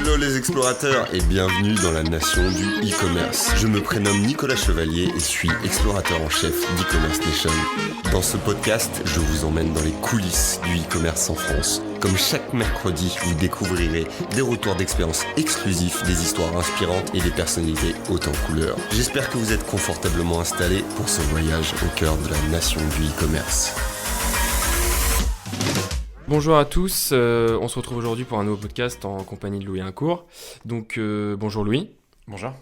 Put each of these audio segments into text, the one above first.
Hello les explorateurs et bienvenue dans la nation du e-commerce. Je me prénomme Nicolas Chevalier et suis explorateur en chef d'e-commerce nation. Dans ce podcast, je vous emmène dans les coulisses du e-commerce en France. Comme chaque mercredi, vous découvrirez des retours d'expérience exclusifs, des histoires inspirantes et des personnalités hautes en couleurs. J'espère que vous êtes confortablement installés pour ce voyage au cœur de la nation du e-commerce. Bonjour à tous, on se retrouve aujourd'hui pour un nouveau podcast en compagnie de Louis Incourt. Donc bonjour Louis. Bonjour.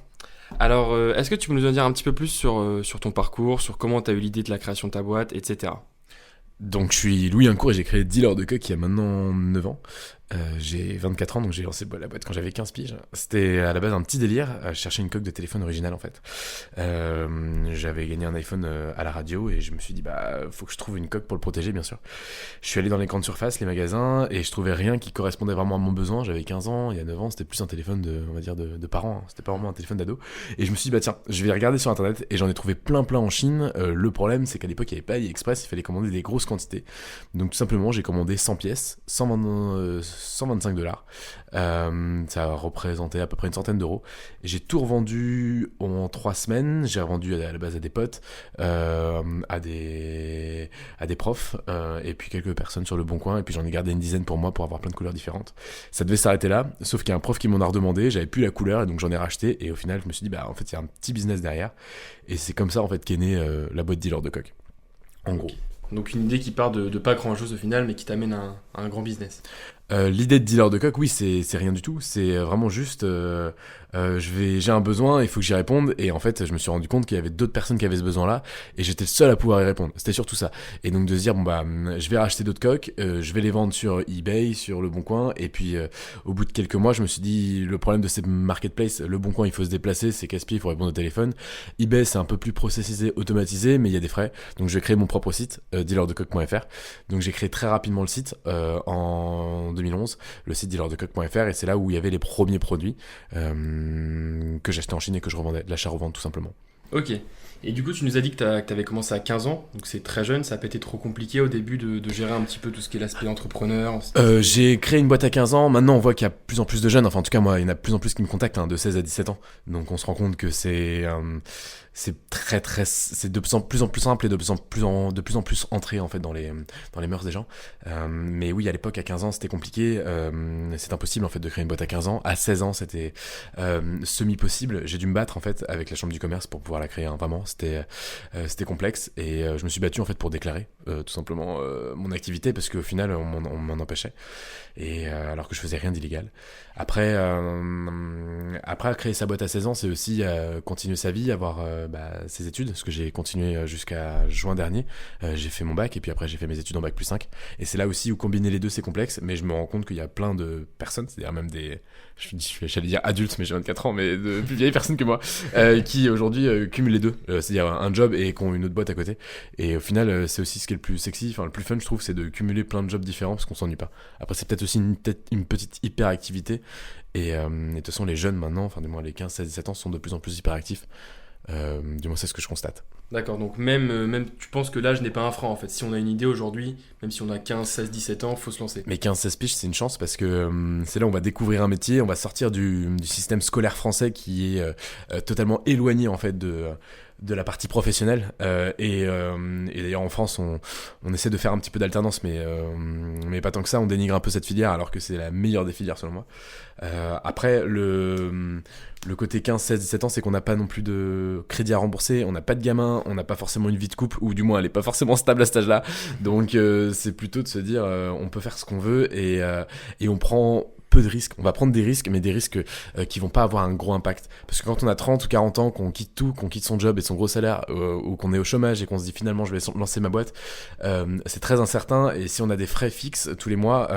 Alors est-ce que tu peux nous en dire un petit peu plus sur ton parcours, sur comment tu as eu l'idée de la création de ta boîte, etc. Donc je suis Louis Incourt et j'ai créé Dealer de Coq il y a maintenant 9 ans. J'ai 24 ans, donc j'ai lancé la boîte quand j'avais 15 piges. C'était à la base un petit délire, je cherchais une coque de téléphone originale en fait. J'avais gagné un iPhone à la radio et je me suis dit faut que je trouve une coque pour le protéger bien sûr. Je suis allé dans les grandes surfaces, les magasins, et je trouvais rien qui correspondait vraiment à mon besoin. J'avais 15 ans, il y a 9 ans, c'était plus un téléphone de parents, hein. C'était pas vraiment un téléphone d'ado. Et je me suis dit tiens, je vais regarder sur internet, et j'en ai trouvé plein en Chine. Le problème c'est qu'à l'époque il n'y avait pas AliExpress, il fallait commander des grosses quantités. Donc tout simplement j'ai commandé 100 pièces, 125 $. Ça représentait à peu près une centaine d'euros. Et j'ai tout revendu en 3 semaines. J'ai revendu à la base à des potes, à des profs, et puis quelques personnes sur le bon coin. Et puis j'en ai gardé une dizaine pour moi pour avoir plein de couleurs différentes. Ça devait s'arrêter là, sauf qu'il y a un prof qui m'en a redemandé. J'avais plus la couleur et donc j'en ai racheté. Et au final, je me suis dit en fait, il y a un petit business derrière. Et c'est comme ça en fait qu'est née la boîte Dealer de Coq. En gros. Donc une idée qui part de pas grand chose au final, mais qui t'amène à un grand business. L'idée de Dealer de Coq, oui, c'est rien du tout. C'est vraiment juste, j'ai un besoin, il faut que j'y réponde. Et en fait, je me suis rendu compte qu'il y avait d'autres personnes qui avaient ce besoin-là, et j'étais le seul à pouvoir y répondre. C'était surtout ça. Et donc de se dire, je vais racheter d'autres coques, je vais les vendre sur eBay, sur Le Bon Coin. Et puis, au bout de quelques mois, je me suis dit, le problème de ces marketplaces, Le Bon Coin, il faut se déplacer, c'est casse-pied, il faut répondre au téléphone. eBay, c'est un peu plus processisé, automatisé, mais il y a des frais. Donc je vais créer mon propre site, dealerdecoq.fr. Donc j'ai créé très rapidement le site, en 2011, le site dealerdecoq.fr, et c'est là où il y avait les premiers produits que j'achetais en Chine et que je revendais, de l'achat-revente tout simplement. Ok, et du coup tu nous as dit que tu avais commencé à 15 ans, donc c'est très jeune, ça n'a pas été trop compliqué au début de gérer un petit peu tout ce qui est l'aspect entrepreneur. J'ai créé une boîte à 15 ans, maintenant on voit qu'il y a de plus en plus de jeunes, enfin en tout cas moi il y en a de plus en plus qui me contactent, de 16 à 17 ans, donc on se rend compte que c'est de plus en plus simple et de plus en plus entré en fait dans les mœurs des gens. Mais oui, à l'époque à 15 ans c'était compliqué, c'est impossible en fait de créer une boîte à 15 ans. À 16 ans c'était semi-possible. J'ai dû me battre en fait avec la chambre du commerce pour pouvoir la créer, vraiment c'était complexe, et je me suis battu en fait pour déclarer tout simplement mon activité, parce qu'au final on m'en empêchait, et alors que je faisais rien d'illégal. Après créer sa boîte à 16 ans, c'est aussi continuer sa vie, avoir ses études, parce que j'ai continué jusqu'à juin dernier. J'ai fait mon bac, et puis après j'ai fait mes études en bac plus 5, et c'est là aussi où combiner les deux c'est complexe, mais je me rends compte qu'il y a plein de personnes, c'est-à-dire même j'allais dire adultes, mais j'ai 24 ans, mais de plus vieilles personnes que moi, qui aujourd'hui cumulent les deux, c'est-à-dire un job et qui ont une autre boîte à côté. Et au final c'est aussi ce qui est le plus sexy, le plus fun je trouve, c'est de cumuler plein de jobs différents, parce qu'on s'ennuie pas. Après c'est peut-être aussi une petite hyperactivité, et de toute façon les jeunes maintenant, enfin du moins les 15, 16, 17 ans sont de plus en plus hyperactifs. Du moins c'est ce que je constate. D'accord, donc même tu penses que l'âge n'est pas un frein en fait. Si on a une idée aujourd'hui, même si on a 15, 16, 17 ans, faut se lancer. Mais 15, 16 piges c'est une chance, parce que c'est là où on va découvrir un métier, on va sortir du système scolaire français qui est totalement éloigné en fait de la partie professionnelle, et d'ailleurs en France on essaie de faire un petit peu d'alternance, mais pas tant que ça. On dénigre un peu cette filière alors que c'est la meilleure des filières selon moi. Après le côté 15, 16, 17 ans, c'est qu'on n'a pas non plus de crédit à rembourser, on n'a pas de gamin, on n'a pas forcément une vie de couple, ou du moins elle est pas forcément stable à cet âge-là. Donc c'est plutôt de se dire on peut faire ce qu'on veut, et on prend peu de risques. On va prendre des risques, mais des risques qui vont pas avoir un gros impact. Parce que quand on a 30 ou 40 ans, qu'on quitte tout, qu'on quitte son job et son gros salaire, ou qu'on est au chômage et qu'on se dit finalement je vais lancer ma boîte, c'est très incertain, et si on a des frais fixes tous les mois,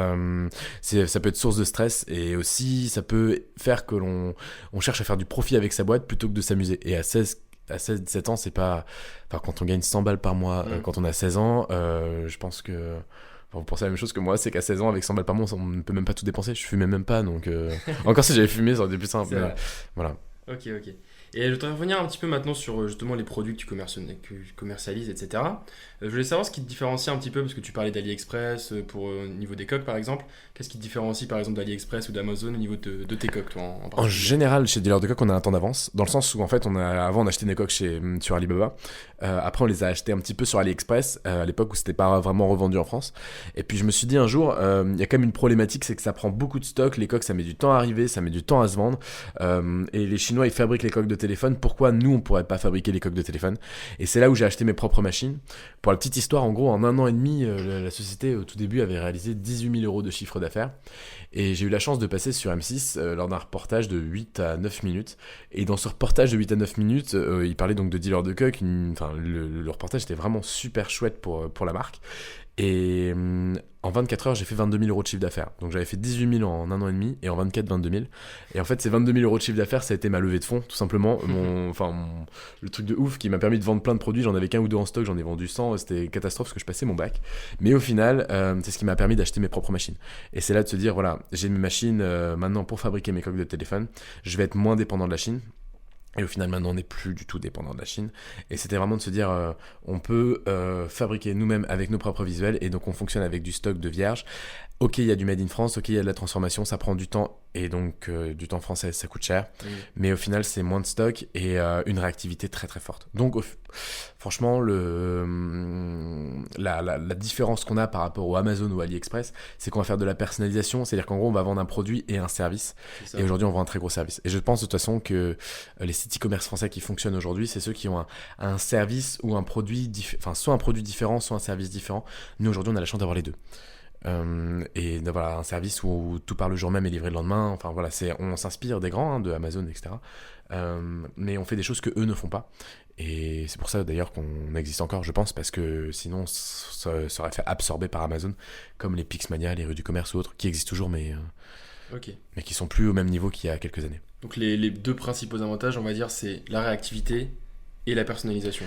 ça peut être source de stress, et aussi ça peut faire que on cherche à faire du profit avec sa boîte plutôt que de s'amuser. Et à 16-17 ans, c'est pas... Enfin, quand on gagne 100 balles par mois, quand on a 16 ans, je pense que... vous pensez la même chose que moi, c'est qu'à 16 ans, avec 100 balles par mois, on ne peut même pas tout dépenser. Je fumais même pas, donc... Encore si j'avais fumé, ça aurait été plus simple. Mais... Voilà. Ok. Et je voudrais revenir un petit peu maintenant sur justement les produits que tu commercialises, etc. Je voulais savoir ce qui te différencie un petit peu, parce que tu parlais d'AliExpress pour au niveau des coques par exemple. Qu'est-ce qui te différencie par exemple d'AliExpress ou d'Amazon au niveau de tes coques, toi, en En particulier? général, chez Dealer de coques, on a un temps d'avance, dans le sens où en fait, avant on achetait des coques sur Alibaba. Après, on les a achetées un petit peu sur AliExpress à l'époque où c'était pas vraiment revendu en France. Et puis je me suis dit un jour, il y a quand même une problématique, c'est que ça prend beaucoup de stock. Les coques, ça met du temps à arriver, ça met du temps à se vendre. Et les Chinois, ils fabriquent les coques de téléphone. Pourquoi nous, on pourrait pas fabriquer les coques de téléphone? Et c'est là où j'ai acheté mes propres machines. Pour la petite histoire, en gros, en 1 an et demi, la société au tout début avait réalisé 18 000 euros de chiffre d'affaires. Et j'ai eu la chance de passer sur M6 lors d'un reportage de 8 à 9 minutes. Et dans ce reportage de 8 à 9 minutes, il parlait donc de dealer de coques. Le reportage était vraiment super chouette pour la marque. Et en 24 heures, j'ai fait 22 000 euros de chiffre d'affaires. Donc j'avais fait 18 000 en 1 an et demi, et en 24, 22 000. Et en fait, ces 22 000 euros de chiffre d'affaires, ça a été ma levée de fonds, tout simplement. Le truc de ouf qui m'a permis de vendre plein de produits. J'en avais qu'un ou deux en stock, j'en ai vendu 100. C'était catastrophe parce que je passais mon bac. Mais au final, c'est ce qui m'a permis d'acheter mes propres machines. Et c'est là de se dire, voilà, j'ai mes machines maintenant pour fabriquer mes coques de téléphone. Je vais être moins dépendant de la Chine. Et au final, maintenant, on n'est plus du tout dépendant de la Chine. Et c'était vraiment de se dire, on peut fabriquer nous-mêmes avec nos propres visuels. Et donc, on fonctionne avec du stock de vierge. Ok, il y a du made in France. Ok, il y a de la transformation. Ça prend du temps. Et donc, du temps français, ça coûte cher. Mais au final, c'est moins de stock et une réactivité très, très forte. Donc, franchement, la différence qu'on a par rapport au Amazon ou AliExpress, c'est qu'on va faire de la personnalisation. C'est-à-dire qu'en gros, on va vendre un produit et un service. Et aujourd'hui, on vend un très gros service. Et je pense de toute façon que les sites e-commerce français qui fonctionnent aujourd'hui, c'est ceux qui ont un service ou un produit, soit un produit différent, soit un service différent. Nous, aujourd'hui, on a la chance d'avoir les deux. Et d'avoir un service où tout part le jour même et livré le lendemain. Enfin voilà, on s'inspire des grands, de Amazon, etc. Mais on fait des choses que eux ne font pas. Et c'est pour ça d'ailleurs qu'on existe encore, je pense, parce que sinon ça serait fait absorber par Amazon, comme les Pixmania, les rues du commerce ou autres, qui existent toujours, mais qui sont plus au même niveau qu'il y a quelques années. Donc les deux principaux avantages, on va dire, c'est la réactivité et la personnalisation.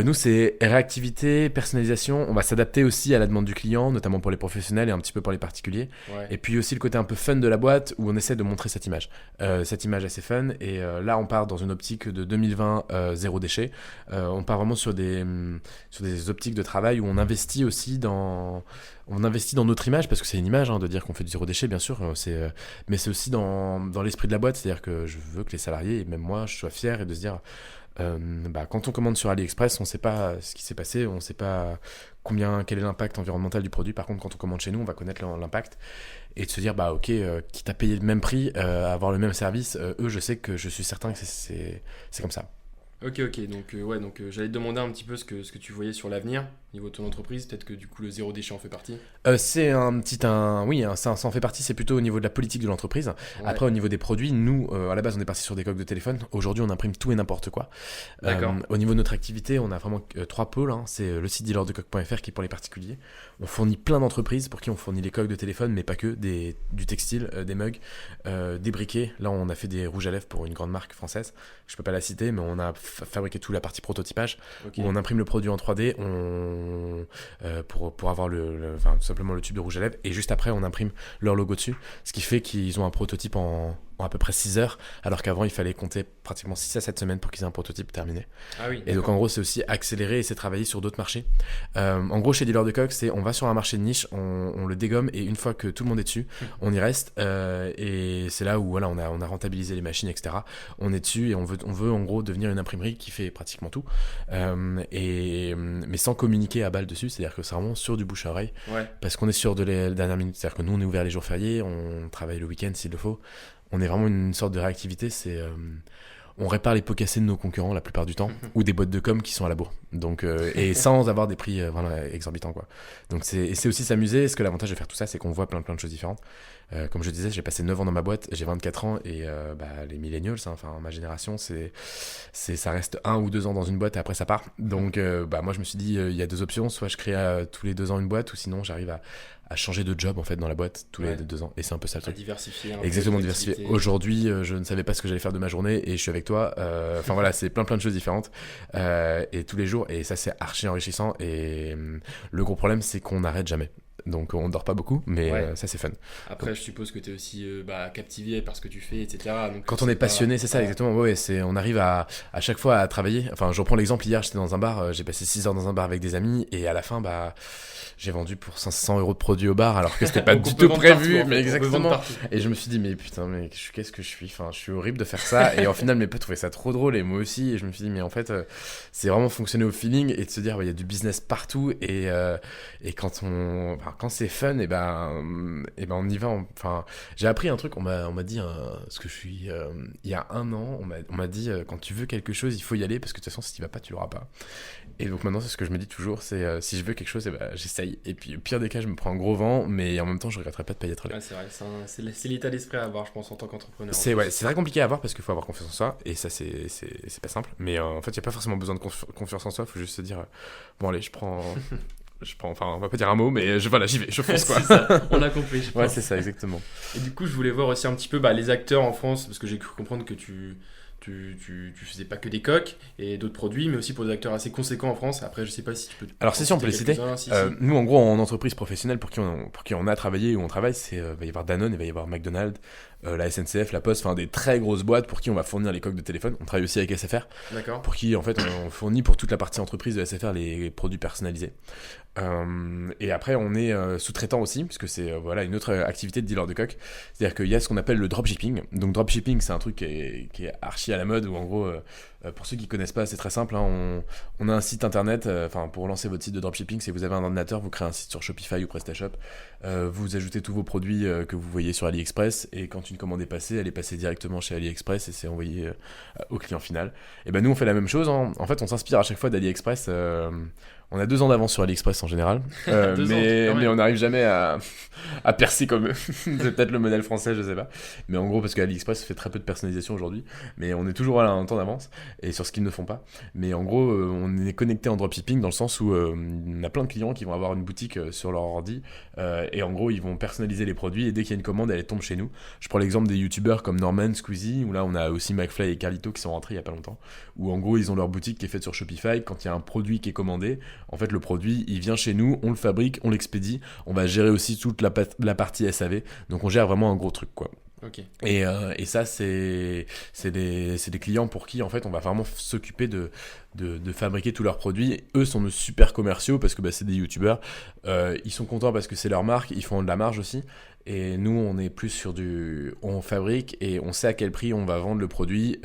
Nous, c'est réactivité, personnalisation. On va s'adapter aussi à la demande du client, notamment pour les professionnels et un petit peu pour les particuliers. Ouais. Et puis aussi le côté un peu fun de la boîte où on essaie de montrer cette image assez fun. Et là, on part dans une optique de 2020 zéro déchet. On part vraiment sur des optiques de travail où on investit aussi dans notre image, parce que c'est une image de dire qu'on fait du zéro déchet, bien sûr. Mais c'est aussi dans l'esprit de la boîte, c'est-à-dire que je veux que les salariés et même moi, je sois fier et de se dire. Quand on commande sur AliExpress, on ne sait pas ce qui s'est passé, on ne sait pas quel est l'impact environnemental du produit. Par contre, quand on commande chez nous, on va connaître l'impact et de se dire, quitte à payer le même prix, avoir le même service, je sais que je suis certain que c'est comme ça. Ok, donc j'allais te demander un petit peu ce que tu voyais sur l'avenir au niveau de ton entreprise. Peut-être que du coup le zéro déchet en fait partie. Ça en fait partie. C'est plutôt au niveau de la politique de l'entreprise. Ouais. Après, au niveau des produits, nous, à la base, on est parti sur des coques de téléphone. Aujourd'hui, on imprime tout et n'importe quoi. D'accord. Au niveau de notre activité, on a vraiment 3 pôles. C'est le site dealerdecoques.fr qui est pour les particuliers. On fournit plein d'entreprises pour qui on fournit les coques de téléphone, mais pas que, du textile, des mugs, des briquets. Là, on a fait des rouges à lèvres pour une grande marque française. Je peux pas la citer, mais on a fabriqué toute la partie prototypage, où on imprime le produit en 3D, pour avoir tout simplement le tube de rouge à lèvres, et juste après, on imprime leur logo dessus, ce qui fait qu'ils ont un prototype en à peu près 6 heures, alors qu'avant il fallait compter pratiquement 6 à 7 semaines pour qu'ils aient un prototype terminé. Ah oui, et donc en gros c'est aussi accélérer et c'est travailler sur d'autres marchés. En gros chez Dealer de Coques, on va sur un marché de niche, on le dégomme, et une fois que tout le monde est dessus, on y reste, et c'est là où voilà, on a rentabilisé les machines, etc. On est dessus et on veut en gros devenir une imprimerie qui fait pratiquement tout, mais sans communiquer à balle dessus, c'est-à-dire que c'est vraiment sur du bouche à oreille, parce qu'on est sur de la dernière minute, c'est-à-dire que nous on est ouvert les jours fériés, on travaille le week-end s'il le faut. On est vraiment une sorte de réactivité, on répare les pots cassés de nos concurrents la plupart du temps, ou des boîtes de com qui sont à la bourre. Donc, et sans avoir des prix exorbitants, quoi. Donc c'est aussi s'amuser, parce que l'avantage de faire tout ça, c'est qu'on voit plein de choses différentes. Comme je disais, j'ai passé 9 ans dans ma boîte, j'ai 24 ans, et les millennials, ma génération, ça reste 1 ou 2 ans dans une boîte et après ça part. Donc moi je me suis dit, il y a 2 options, soit je crée tous les 2 ans une boîte, ou sinon j'arrive à changer de job en fait dans la boîte tous les 2 ans, et c'est un peu ça le truc. Diversifier. Exactement, diversifier. Aujourd'hui, je ne savais pas ce que j'allais faire de ma journée et je suis avec toi. Voilà, c'est plein de choses différentes, et tous les jours, et ça c'est archi enrichissant. Et le gros problème, c'est qu'on n'arrête jamais. donc on dort pas beaucoup, mais Ouais. ça c'est fun. Après, je suppose que tu es aussi captivé par ce que tu fais, etc. Donc, Quand on est passionné, c'est ça voilà. exactement. Ouais, on arrive à chaque fois à travailler. Enfin, je reprends l'exemple. Hier, j'étais dans un bar, j'ai passé 6 heures dans un bar avec des amis, et à la fin, j'ai vendu pour 500 euros de produits au bar, alors que c'était pas Donc, on du peut tout vendre prévu. partout, en Mais fait. On peut vendre exactement. partout. Et je me suis dit, mais putain, mais qu'est-ce que je suis? Enfin, je suis horrible de faire ça. Et au final, mes potes trouvaient ça trop drôle, et moi aussi. Et je me suis dit, mais en fait, c'est vraiment fonctionner au feeling et de se dire, il y a du business partout. Et quand quand c'est fun, on y va. Enfin, j'ai appris un truc. On m'a dit ce que je suis. Il y a un an, on m'a dit, quand tu veux quelque chose, il faut y aller parce que de toute façon, si tu vas pas, tu l'auras pas. Et donc maintenant, c'est ce que je me dis toujours, c'est si je veux quelque chose, j'essaye. Et puis au pire des cas, je me prends un gros vent, mais en même temps, je regretterai pas de pas y être allé. Ouais, c'est vrai, c'est l'état d'esprit à avoir, je pense, en tant qu'entrepreneur. C'est très compliqué à avoir parce qu'il faut avoir confiance en soi, et ça, c'est pas simple. Mais en fait, il n'y a pas forcément besoin de confiance en soi, il faut juste se dire, bon, allez, je prends. Enfin, on va pas dire un mot, mais voilà, j'y vais, je fonce quoi. C'est ça, on a compris. Je Ouais, pense. c'est ça, exactement. Et du coup, je voulais voir aussi un petit peu les acteurs en France, parce que j'ai cru comprendre que tu faisais pas que des coques et d'autres produits, mais aussi pour des acteurs assez conséquents en France. Après, je sais pas si tu peux. Alors, si, on peut les citer. quelques-uns, si. Nous, en gros, en entreprise professionnelle, pour qui on a travaillé ou on travaille, il va y avoir Danone, il va y avoir McDonald's, la SNCF, la Poste, enfin des très grosses boîtes pour qui on va fournir les coques de téléphone. On travaille aussi avec SFR, D'accord. pour qui en fait on fournit pour toute la partie entreprise de SFR les produits personnalisés. Et après on est sous-traitant aussi, puisque c'est une autre activité de dealer de coques. C'est-à-dire qu'il y a ce qu'on appelle le dropshipping. Donc dropshipping, c'est un truc qui est archi à la mode, où en gros, pour ceux qui connaissent pas, c'est très simple, hein, on a un site internet, pour lancer votre site de dropshipping, si vous avez un ordinateur, vous créez un site sur Shopify ou PrestaShop, vous ajoutez tous vos produits que vous voyez sur AliExpress, et quand une commande est passée, elle est passée directement chez AliExpress et c'est envoyé au client final. Et ben nous on fait la même chose, hein. En fait on s'inspire à chaque fois d'AliExpress. On a 2 ans d'avance sur AliExpress en général, 2 ans, quand mais même. on n'arrive jamais à percer comme eux. C'est peut-être le modèle français, je sais pas. Mais en gros, parce qu'AliExpress fait très peu de personnalisation aujourd'hui, mais on est toujours à un temps d'avance et sur ce qu'ils ne font pas. Mais en gros, on est connecté en dropshipping dans le sens où on a plein de clients qui vont avoir une boutique sur leur ordi, et en gros, ils vont personnaliser les produits, et dès qu'il y a une commande, elle tombe chez nous. Je prends l'exemple des youtubeurs comme Norman, Squeezie, où là on a aussi McFly et Carlito qui sont rentrés il y a pas longtemps, où en gros ils ont leur boutique qui est faite sur Shopify. Quand il y a un produit qui est commandé, en fait le produit il vient chez nous, on le fabrique, on l'expédie, on va gérer aussi toute la partie SAV, donc on gère vraiment un gros truc quoi. Ok. Et ça, c'est des clients pour qui, en fait, on va vraiment s'occuper de fabriquer tous leurs produits. Eux sont nos super commerciaux parce que c'est des youtubeurs. Ils sont contents parce que c'est leur marque, ils font de la marge aussi. Et nous, on est plus sur on fabrique et on sait à quel prix on va vendre le produit.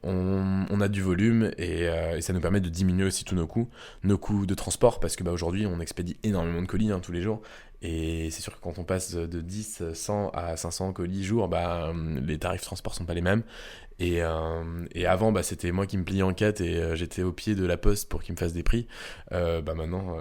On a du volume et ça nous permet de diminuer aussi tous nos coûts de transport, parce que aujourd'hui, on expédie énormément de colis, hein, tous les jours. Et c'est sûr que quand on passe de 10, 100 à 500 colis jour, les tarifs de transport sont pas les mêmes. Et avant, c'était moi qui me pliais en 4 et j'étais au pied de la poste pour qu'ils me fassent des prix. Maintenant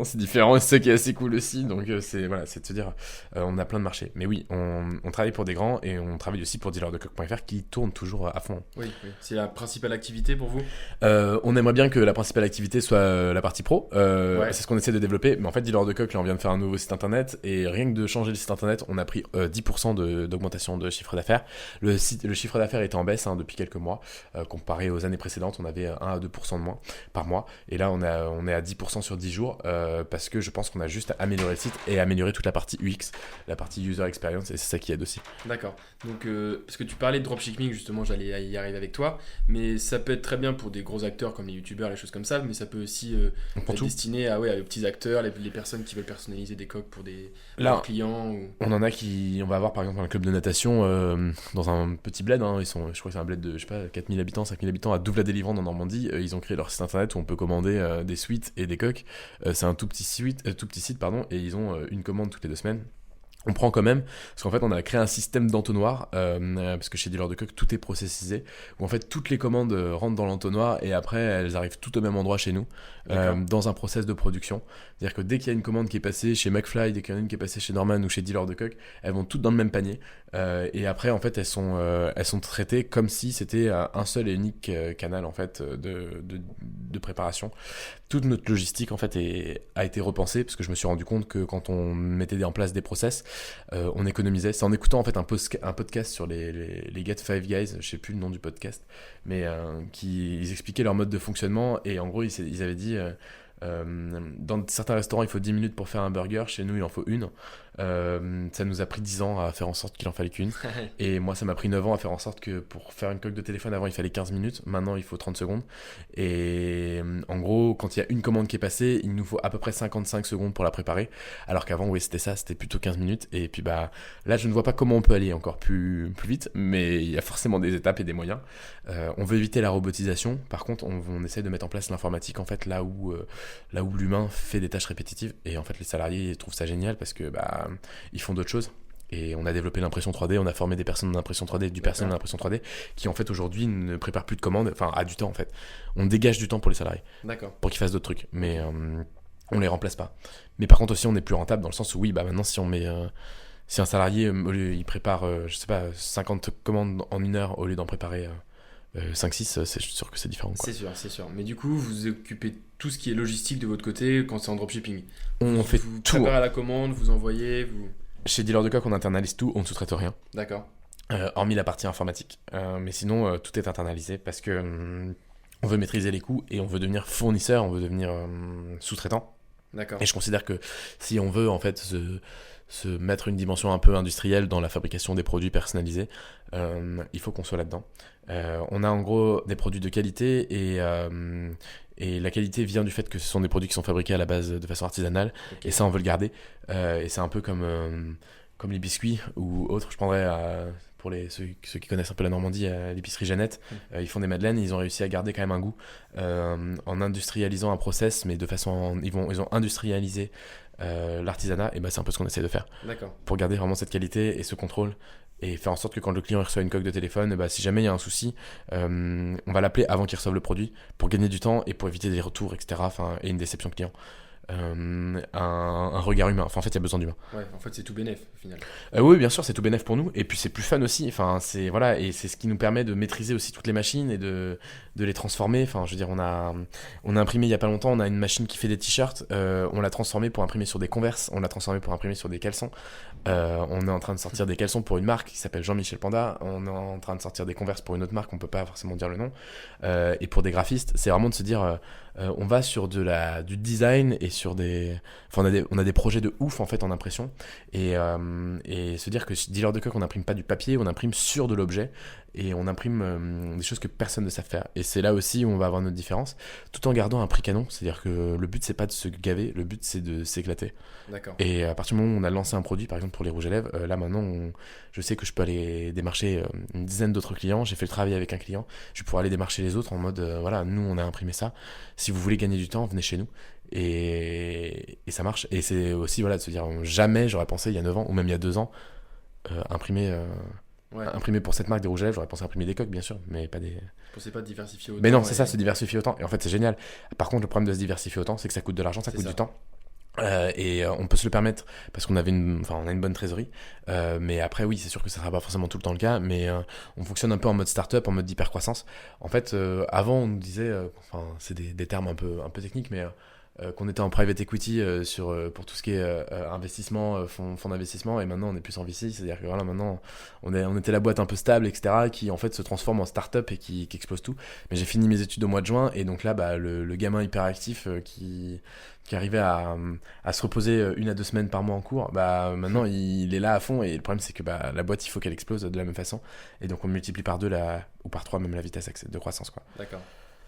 c'est différent, et c'est ça qui est assez cool aussi. Donc c'est de se dire, on a plein de marchés. Mais oui, on travaille pour des grands et on travaille aussi pour dealerdecoq.fr qui tourne toujours à fond. Oui. C'est la principale activité pour vous? On aimerait bien que la principale activité soit la partie pro. Ouais. C'est ce qu'on essaie de développer. Mais en fait, Dealer de Coq, là, on vient de faire un nouveau site internet, et rien que de changer le site internet, on a pris 10% d'augmentation de chiffre d'affaires. Le chiffre d'affaires était en baisse, hein, depuis quelques mois. Comparé aux années précédentes, on avait 1 à 2% de moins par mois. Et là, on est à 10% sur 10 jours, parce que je pense qu'on a juste amélioré le site et amélioré toute la partie UX, la partie user experience, et c'est ça qui aide aussi. D'accord. Donc, parce que tu parlais de dropshipping, justement, j'allais y arriver avec toi, mais ça peut être très bien pour des gros acteurs comme les youtubeurs, les choses comme ça, mais ça peut aussi Pour être tout. destiné à les petits acteurs, les personnes qui veulent personnaliser des coques pour Là, leurs clients. on en a on va avoir par exemple un club de natation dans un petit bled, hein, je crois que c'est un bled de, 4000 habitants, 5000 habitants à Douvla-des-Livrande en Normandie. Ils ont créé leur site internet où on peut commander des suites et des coques. C'est un tout petit site, et ils ont une commande toutes les 2 semaines. On prend quand même, parce qu'en fait on a créé un système d'entonnoir, parce que chez Dealer de Coq tout est processisé, où en fait toutes les commandes rentrent dans l'entonnoir et après elles arrivent toutes au même endroit chez nous, dans un process de production. C'est-à-dire que dès qu'il y a une commande qui est passée chez McFly, dès qu'il y en a une qui est passée chez Norman ou chez Dealer de Coq, elles vont toutes dans le même panier, et après en fait elles sont traitées comme si c'était un seul et unique canal en fait de préparation. Toute notre logistique en fait a été repensée, parce que je me suis rendu compte que quand on mettait en place des process, on économisait. C'est en écoutant en fait un podcast sur les Get Five Guys, je sais plus le nom du podcast, mais ils expliquaient leur mode de fonctionnement, et en gros ils avaient dit Dans certains restaurants, il faut 10 minutes pour faire un burger. Chez nous, il en faut une. Ça nous a pris 10 ans à faire en sorte qu'il en fallait qu'une. Et moi, ça m'a pris 9 ans à faire en sorte que pour faire une coque de téléphone, avant, il fallait 15 minutes. Maintenant, il faut 30 secondes. Et en gros, quand il y a une commande qui est passée, il nous faut à peu près 55 secondes pour la préparer. Alors qu'avant, oui, c'était ça, c'était plutôt 15 minutes. Et puis, bah, là, je ne vois pas comment on peut aller encore plus vite. Mais il y a forcément des étapes et des moyens. On veut éviter la robotisation. Par contre, on essaie de mettre en place l'informatique, en fait, là où l'humain fait des tâches répétitives. Et en fait, les salariés trouvent ça génial parce que bah, ils font d'autres choses. Et on a développé l'impression 3D, on a formé des personnes en impression 3D, du personnel en impression 3D, qui en fait aujourd'hui ne préparent plus de commandes, enfin a du temps en fait. On dégage du temps pour les salariés, D'accord. pour qu'ils fassent d'autres trucs, mais on les remplace pas. Mais par contre aussi on est plus rentable dans le sens où oui, bah maintenant si on met... si un salarié, il prépare, je sais pas, 50 commandes en une heure au lieu d'en préparer 5-6, c'est sûr que c'est différent, quoi. C'est sûr. Mais du coup, vous occupez tout ce qui est logistique de votre côté quand c'est en dropshipping. On fait Vous tout. préparez la commande, vous envoyez, vous... Chez Dealer de Coq, on internalise tout, on ne sous-traite rien. D'accord. Hormis la partie informatique. Mais sinon, tout est internalisé parce que on veut maîtriser les coûts et on veut devenir fournisseur, on veut devenir sous-traitant. D'accord. Et je considère que si on veut en fait se mettre une dimension un peu industrielle dans la fabrication des produits personnalisés, il faut qu'on soit là-dedans. On a en gros des produits de qualité et la qualité vient du fait que ce sont des produits qui sont fabriqués à la base de façon artisanale. Okay. Et ça on veut le garder. Et c'est un peu comme les biscuits ou autres. Je prendrais pour ceux qui connaissent un peu la Normandie, l'épicerie Jeannette, ils font des madeleines, ils ont réussi à garder quand même un goût en industrialisant un process, mais de façon ils ont industrialisé l'artisanat, et bah c'est un peu ce qu'on essaie de faire. D'accord. Pour garder vraiment cette qualité et ce contrôle et faire en sorte que quand le client reçoit une coque de téléphone, bah, si jamais il y a un souci, on va l'appeler avant qu'il reçoive le produit pour gagner du temps et pour éviter des retours, etc. Et une déception client. Un regard humain. Enfin, en fait, il y a besoin d'humain. Ouais, en fait, c'est tout bénef au final. Oui, bien sûr, c'est tout bénef pour nous. Et puis, c'est plus fun aussi. Enfin, voilà, et c'est ce qui nous permet de maîtriser aussi toutes les machines et de les transformer. Enfin, je veux dire, on a imprimé il y a pas longtemps, on a une machine qui fait des t-shirts. On l'a transformée pour imprimer sur des Converse. On l'a transformée pour imprimer sur des caleçons. On est en train de sortir des caleçons pour une marque qui s'appelle Jean-Michel Panda. On est en train de sortir des Converse pour une autre marque, on peut pas forcément dire le nom. Et pour des graphistes, c'est vraiment de se dire, on va sur du design et sur des... Enfin, on a des projets de ouf en fait en impression. Et se dire que Dealer de Coq, on n'imprime pas du papier, on imprime sur de l'objet. Et on imprime des choses que personne ne sait faire. Et c'est là aussi où on va avoir notre différence, tout en gardant un prix canon. C'est-à-dire que le but, c'est pas de se gaver, le but, c'est de s'éclater. D'accord. Et à partir du moment où on a lancé un produit, par exemple pour les rouges à lèvres, là maintenant, je sais que je peux aller démarcher une dizaine d'autres clients. J'ai fait le travail avec un client. Je vais pouvoir aller démarcher les autres en mode, voilà, nous, on a imprimé ça. Si vous voulez gagner du temps, venez chez nous. Et ça marche. Et c'est aussi, voilà, de se dire, jamais j'aurais pensé il y a 9 ans, ou même il y a 2 ans, imprimer pour cette marque des rouges à lèvres, j'aurais pensé imprimer des coques, bien sûr, mais pas des... Vous pensez pas diversifier autant. Mais non, c'est ça, se diversifier autant. Et en fait, c'est génial. Par contre, le problème de se diversifier autant, c'est que ça coûte de l'argent, ça coûte du temps. Et on peut se le permettre parce qu'on a une bonne trésorerie. Mais après, oui, c'est sûr que ça sera pas forcément tout le temps le cas. Mais on fonctionne un peu en mode start-up, en mode hyper-croissance. En fait, avant, on nous disait, c'est des termes un peu techniques, mais... qu'on était en private equity pour tout ce qui est investissement, fonds d'investissement, et maintenant on est plus en VC, c'est-à-dire que voilà, maintenant on était la boîte un peu stable, etc., qui en fait se transforme en start-up et qui explose tout. Mais j'ai fini mes études au mois de juin, et donc là bah, le gamin hyperactif qui arrivait à se reposer 1 à 2 semaines par mois en cours, bah maintenant il est là à fond, et le problème c'est que bah, la boîte il faut qu'elle explose de la même façon, et donc on multiplie par 2 ou par 3 même la vitesse de croissance, quoi. D'accord.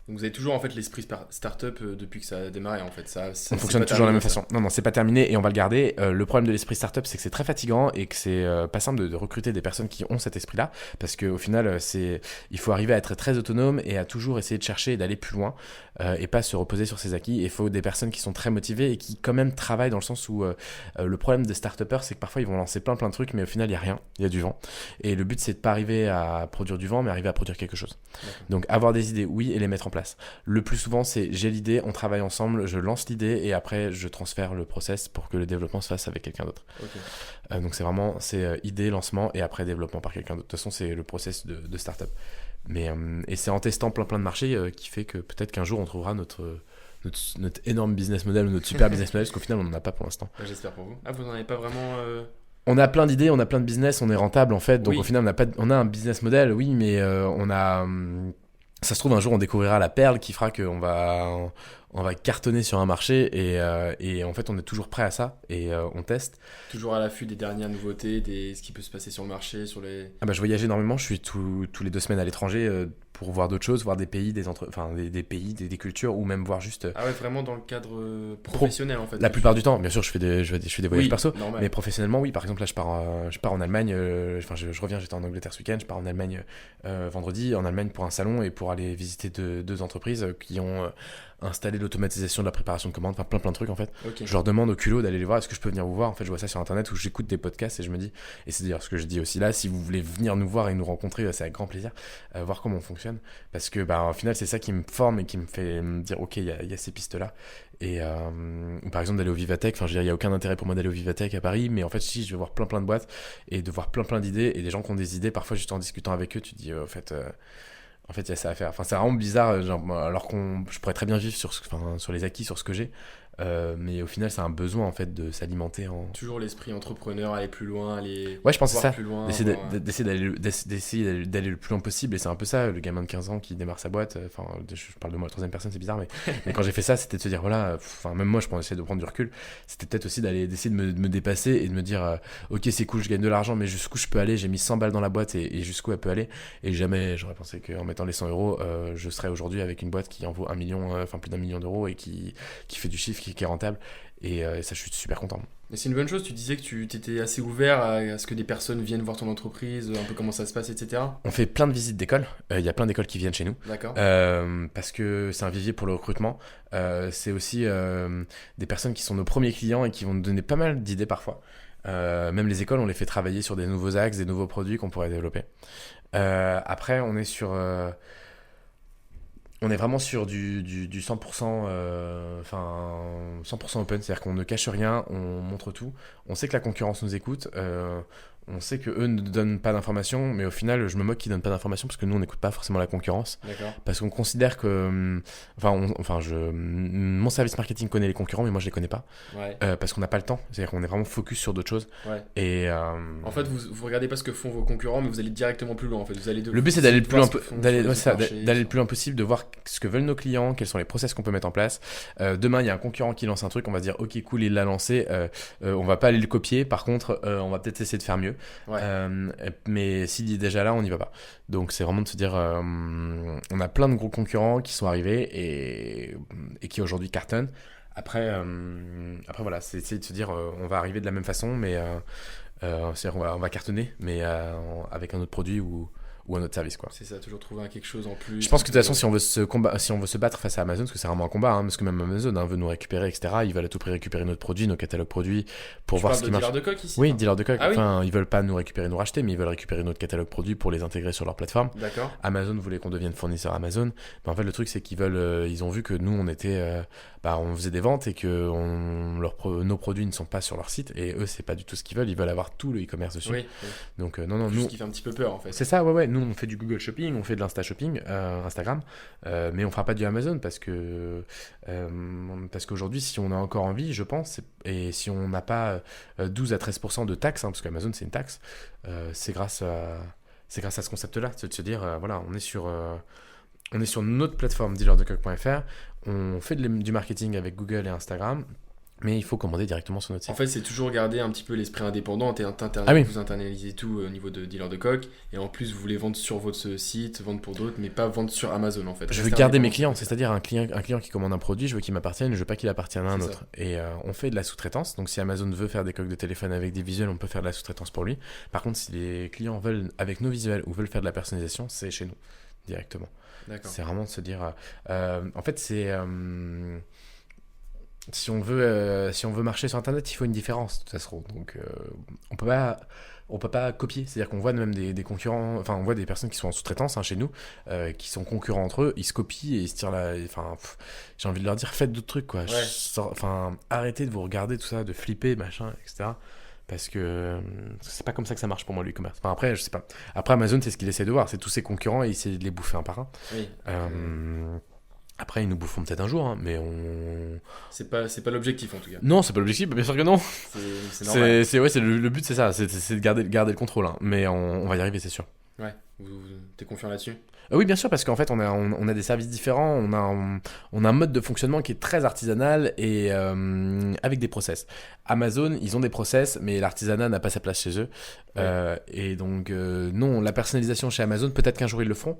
Donc vous avez toujours en fait l'esprit start-up depuis que ça a démarré en fait. On fonctionne toujours de la même façon. Non, c'est pas terminé et on va le garder. Le problème de l'esprit start-up, c'est que c'est très fatigant et que c'est pas simple de recruter des personnes qui ont cet esprit-là, parce qu'au final, il faut arriver à être très autonome et à toujours essayer de chercher et d'aller plus loin et pas se reposer sur ses acquis. Il faut des personnes qui sont très motivées et qui quand même travaillent, dans le sens où le problème des start-upers, c'est que parfois ils vont lancer plein de trucs, mais au final il y a rien, il y a du vent. Et le but, c'est de pas arriver à produire du vent, mais arriver à produire quelque chose. D'accord. Donc avoir des idées, oui, et les mettre en place. Le plus souvent, c'est j'ai l'idée, on travaille ensemble, je lance l'idée et après je transfère le process pour que le développement se fasse avec quelqu'un d'autre. Okay. Donc c'est vraiment idée, lancement et après développement par quelqu'un d'autre. De toute façon, c'est le process de start-up. Mais et c'est en testant plein de marchés qui fait que peut-être qu'un jour on trouvera notre énorme business model ou notre super business model, parce qu'au final on n'en a pas pour l'instant. J'espère pour vous. Ah, vous n'en avez pas vraiment On a plein d'idées, on a plein de business, on est rentable en fait, donc oui. Au final on a un business model, oui, mais on a... Ça se trouve, un jour, on découvrira la perle qui fera qu'on va on va cartonner sur un marché et en fait on est toujours prêt à ça et on teste. Toujours à l'affût des dernières nouveautés, ce qui peut se passer sur le marché, sur les... Ah bah, je voyage énormément, je suis tous les 2 semaines à l'étranger pour voir d'autres choses, voir des pays, des pays, des cultures ou même voir juste Ah ouais, vraiment dans le cadre professionnel en fait. la plupart du temps. Bien sûr, je fais des voyages Oui, perso, normal. mais professionnellement, oui. Par exemple, là, je pars en Allemagne. Je reviens, j'étais en Angleterre ce week-end. Je pars en Allemagne vendredi, en Allemagne pour un salon et pour aller visiter deux entreprises qui ont installé l'automatisation de la préparation de commandes, enfin plein de trucs en fait. Ok. Je leur demande au culot d'aller les voir. Est-ce que je peux venir vous voir? En fait, je vois ça sur internet où j'écoute des podcasts et je me dis, et c'est d'ailleurs ce que je dis aussi là, si vous voulez venir nous voir et nous rencontrer, c'est avec grand plaisir, voir comment on fonctionne. Parce que bah, au final, c'est ça qui me forme et qui me fait me dire, ok, il y a ces pistes-là. Et par exemple, d'aller au Vivatech, enfin, je veux dire, il n'y a aucun intérêt pour moi d'aller au Vivatech à Paris, mais en fait, si je vais voir plein de boîtes et de voir plein d'idées et des gens qui ont des idées, parfois juste en discutant avec eux, tu te dis, en fait, il y a ça à faire. Enfin, c'est vraiment bizarre, genre, alors je pourrais très bien vivre sur les acquis, sur ce que j'ai, mais au final, c'est un besoin en fait de s'alimenter en. Toujours l'esprit entrepreneur, aller plus loin, aller Ouais, je pense que c'est voir ça. plus loin. D'essayer d'aller le plus loin possible, et c'est un peu ça, le gamin de 15 ans qui démarre sa boîte. Enfin, je parle de moi à la troisième personne, c'est bizarre, mais quand j'ai fait ça, c'était de se dire, voilà, enfin, même moi, je essayer de prendre du recul. C'était peut-être aussi d'essayer de me dépasser et de me dire, ok, c'est cool, je gagne de l'argent, mais jusqu'où je peux aller? J'ai mis 100 balles dans la boîte et jusqu'où elle peut aller? Et jamais j'aurais pensé qu'en mettant les 100 euros, je serais aujourd'hui avec une boîte qui en vaut 1 million, enfin plus d'1 million d'euros et qui fait du chiffre, qui est rentable. Et ça, je suis super content. Et c'est une bonne chose, tu disais que tu étais assez ouvert à ce que des personnes viennent voir ton entreprise, un peu comment ça se passe, etc. On fait plein de visites d'écoles. Il y a plein d'écoles qui viennent chez nous. D'accord. Parce que c'est un vivier pour le recrutement. C'est aussi des personnes qui sont nos premiers clients et qui vont nous donner pas mal d'idées parfois. Même les écoles, on les fait travailler sur des nouveaux axes, des nouveaux produits qu'on pourrait développer. Après, on est vraiment sur du 100%, 100% open, c'est-à-dire qu'on ne cache rien, on montre tout. On sait que la concurrence nous écoute, on sait qu'eux ne donnent pas d'informations, mais au final, je me moque qu'ils ne donnent pas d'informations parce que nous, on n'écoute pas forcément la concurrence. D'accord. Parce qu'on considère que. Mon service marketing connaît les concurrents, mais moi, je les connais pas. Ouais. Parce qu'on n'a pas le temps, c'est-à-dire qu'on est vraiment focus sur d'autres choses. Ouais. Et. En fait, vous regardez pas ce que font vos concurrents, mais vous allez directement plus loin. En fait, Le but, c'est d'aller le plus loin, d'aller d'aller le plus loin possible, de voir ce que veulent nos clients, quels sont les process qu'on peut mettre en place. Demain, il y a un concurrent qui lance un truc, on va se dire, ok, cool, il l'a lancé, on va pas aller le copier. Par contre, on va peut-être essayer de faire mieux. Ouais. Mais s'il est déjà là, on n'y va pas. Donc, c'est vraiment de se dire, on a plein de gros concurrents qui sont arrivés et qui aujourd'hui cartonnent. Après voilà, c'est essayer de se dire, on va arriver de la même façon, mais c'est-à-dire on va cartonner, mais avec un autre produit ou un autre service, quoi. C'est ça, toujours trouver quelque chose en plus. Je pense que de toute façon, si on veut se battre face à Amazon, parce que c'est vraiment un combat, hein, parce que même Amazon veut nous récupérer, etc. Ils veulent à tout prix récupérer notre produit, nos catalogues produits, pour voir ce qui marche. Dealer de coq ici? Oui, dealer de coq. Ah oui. Enfin, ils veulent pas nous récupérer, nous racheter, mais ils veulent récupérer notre catalogue produit pour les intégrer sur leur plateforme. D'accord. Amazon voulait qu'on devienne fournisseur Amazon, mais en fait, le truc, c'est qu'ils ils ont vu que nous, on faisait des ventes et que nos produits ne sont pas sur leur site, et eux, c'est pas du tout ce qu'ils veulent. Ils veulent avoir tout le e-commerce dessus. Oui. Donc non, Juste nous. qui fait un petit peu peur en fait. C'est ça, ouais. Nous, on fait du Google Shopping, on fait de l'Insta Shopping, Instagram, mais on fera pas du Amazon parce qu'aujourd'hui, si on a encore envie, je pense, et si on n'a pas 12 à 13% de taxes, hein, parce qu'Amazon c'est une taxe, c'est grâce à ce concept-là, c'est de se dire, voilà, on est sur notre plateforme dealerdecoq.fr, on fait du marketing avec Google et Instagram. Mais il faut commander directement sur notre site. En fait, c'est toujours garder un petit peu l'esprit indépendant. Vous internalisez tout au niveau de Dealer de Coq. Et en plus, vous voulez vendre sur votre site, vendre pour d'autres, mais pas vendre sur Amazon en fait. Je veux garder mes clients, c'est-à-dire un client qui commande un produit, je veux qu'il m'appartienne, je veux pas qu'il appartienne à un autre. Et on fait de la sous-traitance. Donc si Amazon veut faire des coques de téléphone avec des visuels, on peut faire de la sous-traitance pour lui. Par contre, si les clients veulent, avec nos visuels, ou veulent faire de la personnalisation, c'est chez nous, directement. D'accord. C'est vraiment de se dire... en fait, c'est... Si on veut marcher sur Internet, il faut une différence de toute façon. Donc on peut pas copier. C'est-à-dire qu'on voit même des concurrents, enfin on voit des personnes qui sont en sous-traitance chez nous, qui sont concurrents entre eux, ils se copient et ils se tirent là. Enfin, j'ai envie de leur dire, faites d'autres trucs, quoi. Ouais. Arrêtez de vous regarder tout ça, de flipper, machin, etc. Parce que c'est pas comme ça que ça marche pour moi, l'e-commerce. Enfin, après, je sais pas. Après, Amazon, c'est ce qu'il essaie de voir, c'est tous ses concurrents et il essaie de les bouffer un par un. Oui. Après, ils nous boufferont peut-être un jour, hein, mais C'est pas l'objectif en tout cas. Non, c'est pas l'objectif, bien sûr que non. C'est normal. Le but, c'est ça, c'est de garder le contrôle, hein. Mais on va y arriver, c'est sûr. Ouais, t'es confiant là-dessus? Oui, bien sûr, parce qu'en fait, on a des services différents, on a un mode de fonctionnement qui est très artisanal et avec des process. Amazon, ils ont des process, mais l'artisanat n'a pas sa place chez eux. Et donc, non, la personnalisation chez Amazon, peut-être qu'un jour ils le feront,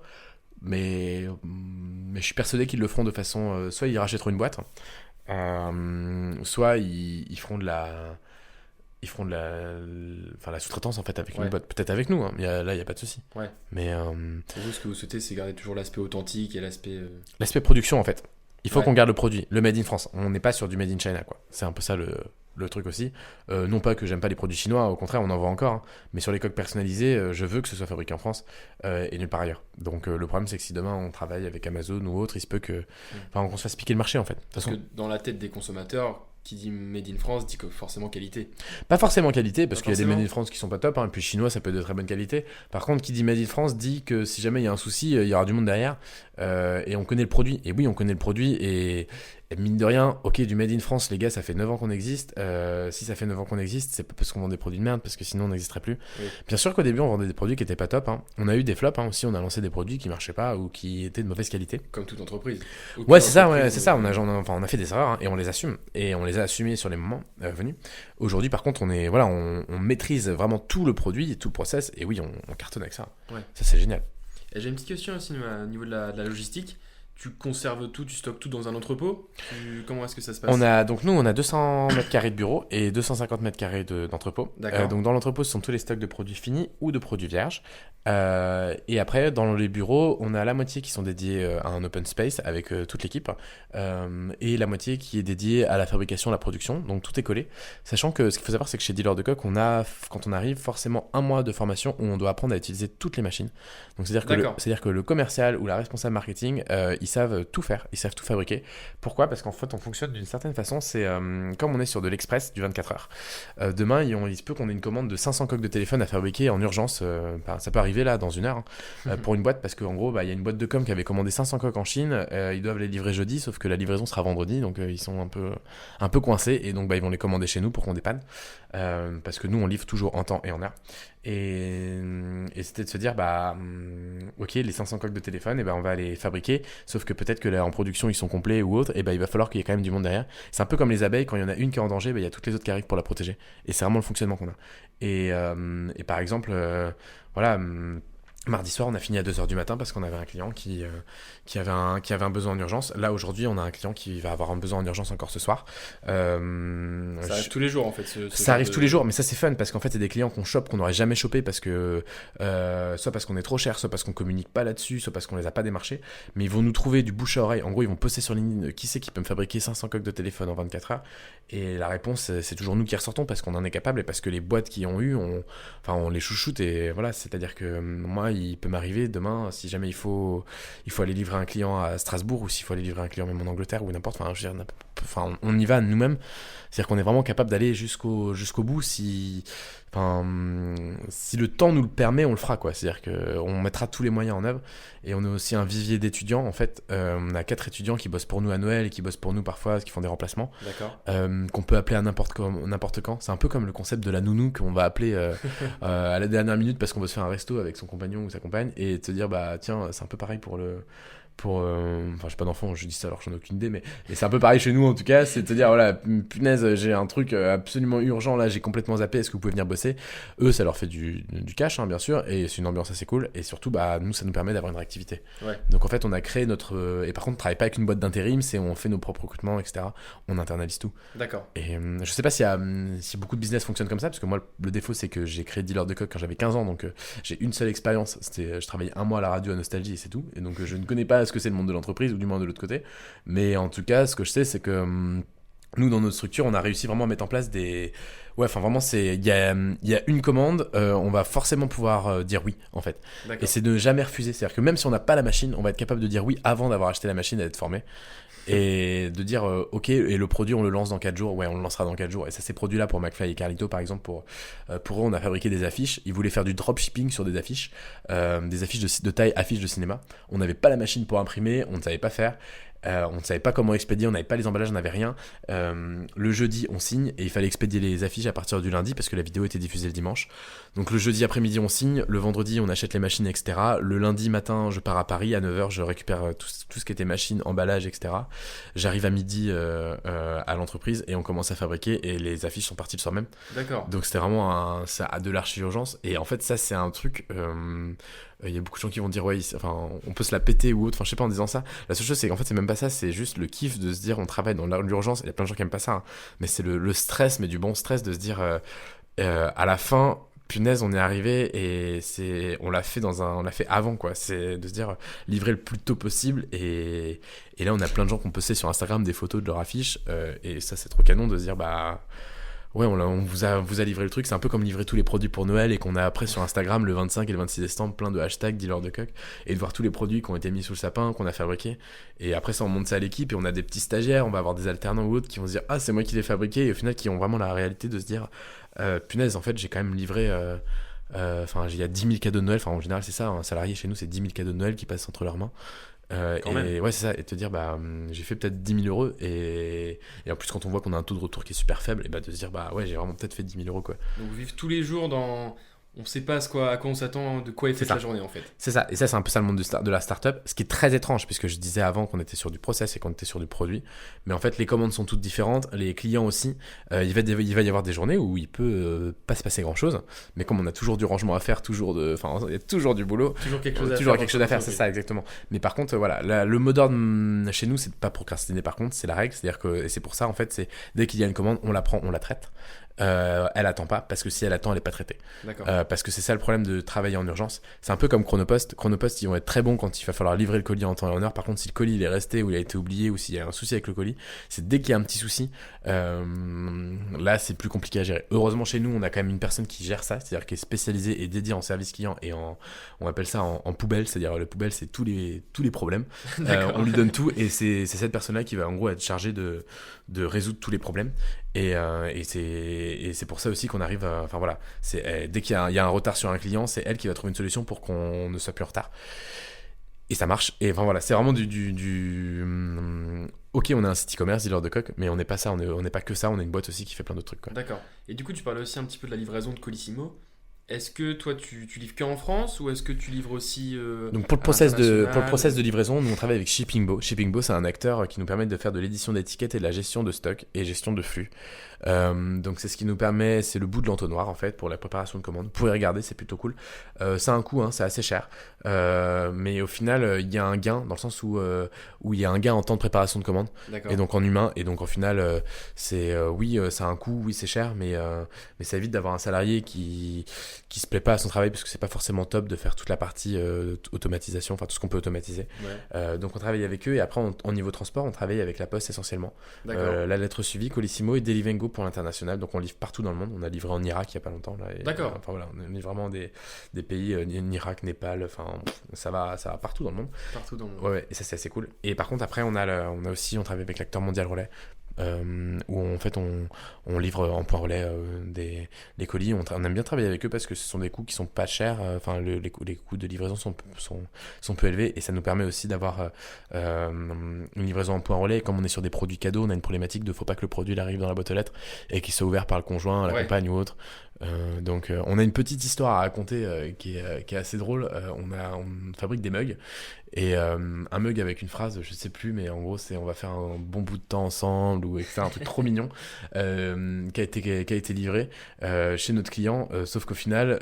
mais je suis persuadé qu'ils le feront de façon... soit ils rachèteront une boîte, soit ils feront de la... Ils feront enfin, la sous-traitance en fait avec une boîte, peut-être avec nous, hein. Là il n'y a pas de souci. Ouais. Mais Pour vous, ce que vous souhaitez, c'est garder toujours l'aspect authentique et l'aspect. L'aspect production en fait. Il faut qu'on garde le produit, le made in France. On n'est pas sur du made in China, quoi. C'est un peu ça le truc aussi. Non pas que j'aime pas les produits chinois, au contraire, on en voit encore. Hein. Mais sur les coques personnalisées, je veux que ce soit fabriqué en France et nulle part ailleurs. Donc le problème, c'est que si demain on travaille avec Amazon ou autre, il se peut qu'on se fasse piquer le marché en fait. Parce que dans la tête des consommateurs, qui dit made in France dit que forcément qualité. Pas forcément qualité, parce qu'il y a des made in France qui sont pas top, hein, et puis chinois ça peut être de très bonne qualité. Par contre, qui dit made in France dit que si jamais il y a un souci, il y aura du monde derrière, et on connaît le produit. Et oui, on connaît le produit, et mine de rien, ok, du made in France, les gars, ça fait 9 ans qu'on existe. Si ça fait 9 ans qu'on existe, c'est pas parce qu'on vend des produits de merde, parce que sinon on n'existerait plus. Oui. Bien sûr qu'au début, on vendait des produits qui étaient pas top. Hein. On a eu des flops hein, aussi, on a lancé des produits qui marchaient pas ou qui étaient de mauvaise qualité. Comme toute entreprise. Ouais, c'est ça, c'est ça. On a fait des erreurs hein, et on les assume. Et on les a assumées sur les moments venus. Aujourd'hui, par contre, on maîtrise vraiment tout le produit, tout le process. Et oui, on cartonne avec ça. Ouais. Ça, c'est génial. Et j'ai une petite question aussi au niveau de la logistique. Tu conserves tout, tu stockes tout dans un entrepôt? Comment est-ce que ça se passe? On a 200 mètres carrés de bureau et 250 mètres carrés d'entrepôt. Donc dans l'entrepôt, ce sont tous les stocks de produits finis ou de produits vierges. Et après, dans les bureaux, on a la moitié qui sont dédiés à un open space avec toute l'équipe et la moitié qui est dédiée à la fabrication, à la production. Donc tout est collé. Sachant que ce qu'il faut savoir, c'est que chez Dealer de Coq, quand on arrive, forcément un mois de formation où on doit apprendre à utiliser toutes les machines. Donc c'est-à-dire que le commercial ou la responsable marketing, ils savent tout faire, ils savent tout fabriquer. Pourquoi ? Parce qu'en fait, on fonctionne d'une certaine façon. C'est comme on est sur de l'express du 24 heures. Demain, il se peut qu'on ait une commande de 500 coques de téléphone à fabriquer en urgence. Ça peut arriver là dans une heure pour une boîte, parce qu'en gros, il y a une boîte de com qui avait commandé 500 coques en Chine. Ils doivent les livrer jeudi, sauf que la livraison sera vendredi, donc ils sont un peu coincés et donc ils vont les commander chez nous pour qu'on dépanne. Parce que nous, on livre toujours en temps et en heure. Et c'était de se dire ok, les 500 coques de téléphone, on va les fabriquer, sauf que peut-être que là en production ils sont complets ou autre, il va falloir qu'il y ait quand même du monde derrière. C'est un peu comme les abeilles, quand il y en a une qui est en danger, il y a toutes les autres qui arrivent pour la protéger, et c'est vraiment le fonctionnement qu'on a. Et par exemple mardi soir, on a fini à 2h du matin parce qu'on avait un client qui avait un besoin en urgence. Là, aujourd'hui, on a un client qui va avoir un besoin en urgence encore ce soir. Ça arrive tous les jours, en fait. Ça arrive tous les jours, mais ça, c'est fun parce qu'en fait, c'est des clients qu'on chope, qu'on n'aurait jamais chopé parce que soit parce qu'on est trop cher, soit parce qu'on communique pas là-dessus, soit parce qu'on les a pas démarchés. Mais ils vont nous trouver du bouche à oreille. En gros, ils vont poster sur LinkedIn qui c'est qui peut me fabriquer 500 coques de téléphone en 24 heures. Et la réponse, c'est toujours nous qui ressortons parce qu'on en est capable et parce que les boîtes qui ont eu, on les chouchoute. Et voilà, c'est-à-dire que moi, il peut m'arriver demain, si jamais il faut aller livrer un client à Strasbourg ou s'il faut aller livrer un client même en Angleterre ou n'importe, on y va nous-mêmes. C'est-à-dire qu'on est vraiment capable d'aller jusqu'au bout si le temps nous le permet, on le fera, quoi. C'est-à-dire qu'on mettra tous les moyens en œuvre. Et on a aussi un vivier d'étudiants, en fait. On a 4 étudiants qui bossent pour nous à Noël et qui bossent pour nous parfois, qui font des remplacements. D'accord. Qu'on peut appeler à n'importe quand. C'est un peu comme le concept de la nounou qu'on va appeler à la dernière minute parce qu'on veut se faire un resto avec son compagnon ou sa compagne et te dire, tiens, c'est un peu pareil pour j'ai pas d'enfant, je dis ça alors que j'en ai aucune idée, mais c'est un peu pareil chez nous en tout cas, c'est de te dire voilà, punaise, j'ai un truc absolument urgent là, j'ai complètement zappé, est-ce que vous pouvez venir bosser? Eux, ça leur fait du cash, hein, bien sûr, et c'est une ambiance assez cool, et surtout nous, ça nous permet d'avoir une réactivité. Ouais. Donc en fait, on a créé et par contre, on travaille pas avec une boîte d'intérim, on fait nos propres recrutements, etc. On internalise tout. D'accord. Et je sais pas si beaucoup de business fonctionnent comme ça, parce que moi, le défaut, c'est que j'ai créé Dealer de Coq quand j'avais 15 ans, donc j'ai une seule expérience, je travaillais 1 mois à la radio à Nostalgie et c'est tout, et donc je ne connais pas ce que c'est le monde de l'entreprise ou du moins de l'autre côté, mais en tout cas ce que je sais c'est que nous dans notre structure on a réussi vraiment à mettre en place il y a une commande, on va forcément pouvoir dire oui en fait. D'accord. Et c'est de ne jamais refuser, c'est à dire que même si on n'a pas la machine, on va être capable de dire oui avant d'avoir acheté la machine et d'être formé. Et de dire ok, et le produit on le lance dans 4 jours, on le lancera dans 4 jours. Et ça, ces produits là pour McFly et Carlito par exemple, pour eux on a fabriqué des affiches. Ils voulaient faire du dropshipping sur des affiches de taille affiches de cinéma. On n'avait pas la machine pour imprimer, on ne savait pas faire. On ne savait pas comment expédier, on n'avait pas les emballages, on n'avait rien. Le jeudi, on signe et il fallait expédier les affiches à partir du lundi parce que la vidéo était diffusée le dimanche. Donc le jeudi après-midi, on signe. Le vendredi, on achète les machines, etc. Le lundi matin, je pars à Paris. À 9h, je récupère tout ce qui était machine, emballage, etc. J'arrive à midi à l'entreprise et on commence à fabriquer et les affiches sont parties le soir même. D'accord. Donc c'était vraiment de l'archi-urgence. Et en fait, ça, c'est un truc... il y a beaucoup de gens qui vont dire ouais, enfin, on peut se la péter ou autre, enfin je sais pas en disant ça. La seule chose c'est qu'en fait c'est même pas ça, c'est juste le kiff de se dire on travaille dans l'urgence. Il y a plein de gens qui aiment pas ça, hein. Mais c'est le stress, mais du bon stress de se dire à la fin, punaise, on est arrivé et on l'a fait on l'a fait avant quoi. C'est de se dire livrer le plus tôt possible et là on a plein de gens qui ont posté sur Instagram des photos de leur affiche et ça c'est trop canon de se dire bah ouais, on vous a livré le truc. C'est un peu comme livrer tous les produits pour Noël et qu'on a après sur Instagram le 25 et le 26 décembre plein de hashtags dealer de coq et de voir tous les produits qui ont été mis sous le sapin, qu'on a fabriqués. Et après ça, on monte ça à l'équipe et on a des petits stagiaires, on va avoir des alternants ou autres qui vont se dire ah, c'est moi qui l'ai fabriqué et au final qui ont vraiment la réalité de se dire punaise, en fait, j'ai quand même livré. Enfin, il y a 10 000 cadeaux de Noël. Enfin, en général, c'est ça. Un salarié chez nous, c'est 10 000 cadeaux de Noël qui passent entre leurs mains. Et ouais, c'est ça, et te dire bah j'ai fait peut-être 10 000 euros et en plus quand on voit qu'on a un taux de retour qui est super faible et bah de se dire bah ouais j'ai vraiment peut-être fait 10 000 euros quoi. Donc vivre tous les jours dans... On sait pas à quoi on s'attend, de quoi est faite la journée en fait. C'est ça, et ça c'est un peu ça le monde de la startup, ce qui est très étrange puisque je disais avant qu'on était sur du process et qu'on était sur du produit, mais en fait les commandes sont toutes différentes, les clients aussi, il va y avoir des journées où il peut pas se passer grand chose, mais comme on a toujours du rangement à faire, enfin il y a toujours du boulot, toujours quelque chose à faire, c'est ça exactement. Mais par contre voilà, le mot d'ordre chez nous c'est de pas procrastiner par contre, c'est la règle, c'est-à-dire que et c'est pour ça en fait c'est dès qu'il y a une commande on la prend, on la traite. Elle attend pas parce que si elle attend elle est pas traitée parce que c'est ça le problème de travailler en urgence. C'est un peu comme Chronopost ils vont être très bons quand il va falloir livrer le colis en temps et en heure. Par contre si le colis il est resté ou il a été oublié ou s'il y a un souci avec le colis, c'est dès qu'il y a un petit souci là c'est plus compliqué à gérer. Heureusement chez nous on a quand même une personne qui gère ça, c'est-à-dire qui est spécialisée et dédiée en service client et on appelle ça en poubelle, c'est-à-dire le poubelle c'est tous les problèmes. On lui donne tout et c'est cette personne là qui va en gros être chargée de résoudre tous les problèmes et c'est pour ça aussi qu'on arrive enfin voilà, c'est dès qu'il y a un retard sur un client, c'est elle qui va trouver une solution pour qu'on ne soit plus en retard et ça marche. Et enfin voilà, c'est vraiment ok, on a un site e-commerce dealer de coq, mais on n'est pas ça, on n'est pas que ça, on a une boîte aussi qui fait plein d'autres trucs quoi. D'accord. Et du coup tu parlais aussi un petit peu de la livraison de Colissimo. Est-ce que toi tu livres qu'en France ou est-ce que tu livres aussi donc pour le process de livraison, nous on travaille avec Shippingbo. Shippingbo c'est un acteur qui nous permet de faire de l'édition d'étiquettes et de la gestion de stock et gestion de flux. Donc c'est ce qui nous permet, c'est le bout de l'entonnoir en fait pour la préparation de commandes. Vous pouvez regarder, c'est plutôt cool. Ça a un coût, hein, c'est assez cher, mais au final il y a un gain dans le sens où il y a un gain en temps de préparation de commandes. D'accord. Et donc en humain et donc au final c'est oui ça a un coût, oui c'est cher, mais ça évite d'avoir un salarié qui se plaît pas à son travail parce que c'est pas forcément top de faire toute la partie automatisation, enfin tout ce qu'on peut automatiser. Ouais. Donc on travaille avec eux et après en niveau transport on travaille avec la Poste essentiellement. La lettre suivie, Colissimo et Delivengo pour l'international. Donc on livre partout dans le monde. On a livré en Irak il y a pas longtemps là. D'accord. Enfin voilà, on livre vraiment des pays en Irak, Népal, enfin ça va partout dans le monde. Partout dans le monde. Ouais, et ça c'est assez cool. Et par contre après on travaille avec l'acteur Mondial Relais. Où en fait on livre en point relais des colis. On aime bien travailler avec eux parce que ce sont des coûts qui sont pas chers, enfin les coûts de livraison sont peu élevés et ça nous permet aussi d'avoir une livraison en point relais. Et comme on est sur des produits cadeaux, on a une problématique de faut pas que le produit arrive dans la boîte aux lettres et qu'il soit ouvert par le conjoint, la compagne ou autre. Donc on a une petite histoire à raconter qui est assez drôle. On fabrique des mugs et un mug avec une phrase, je sais plus, mais en gros c'est on va faire un bon bout de temps ensemble ou etc., un truc trop mignon qui a été livré chez notre client, sauf qu'au final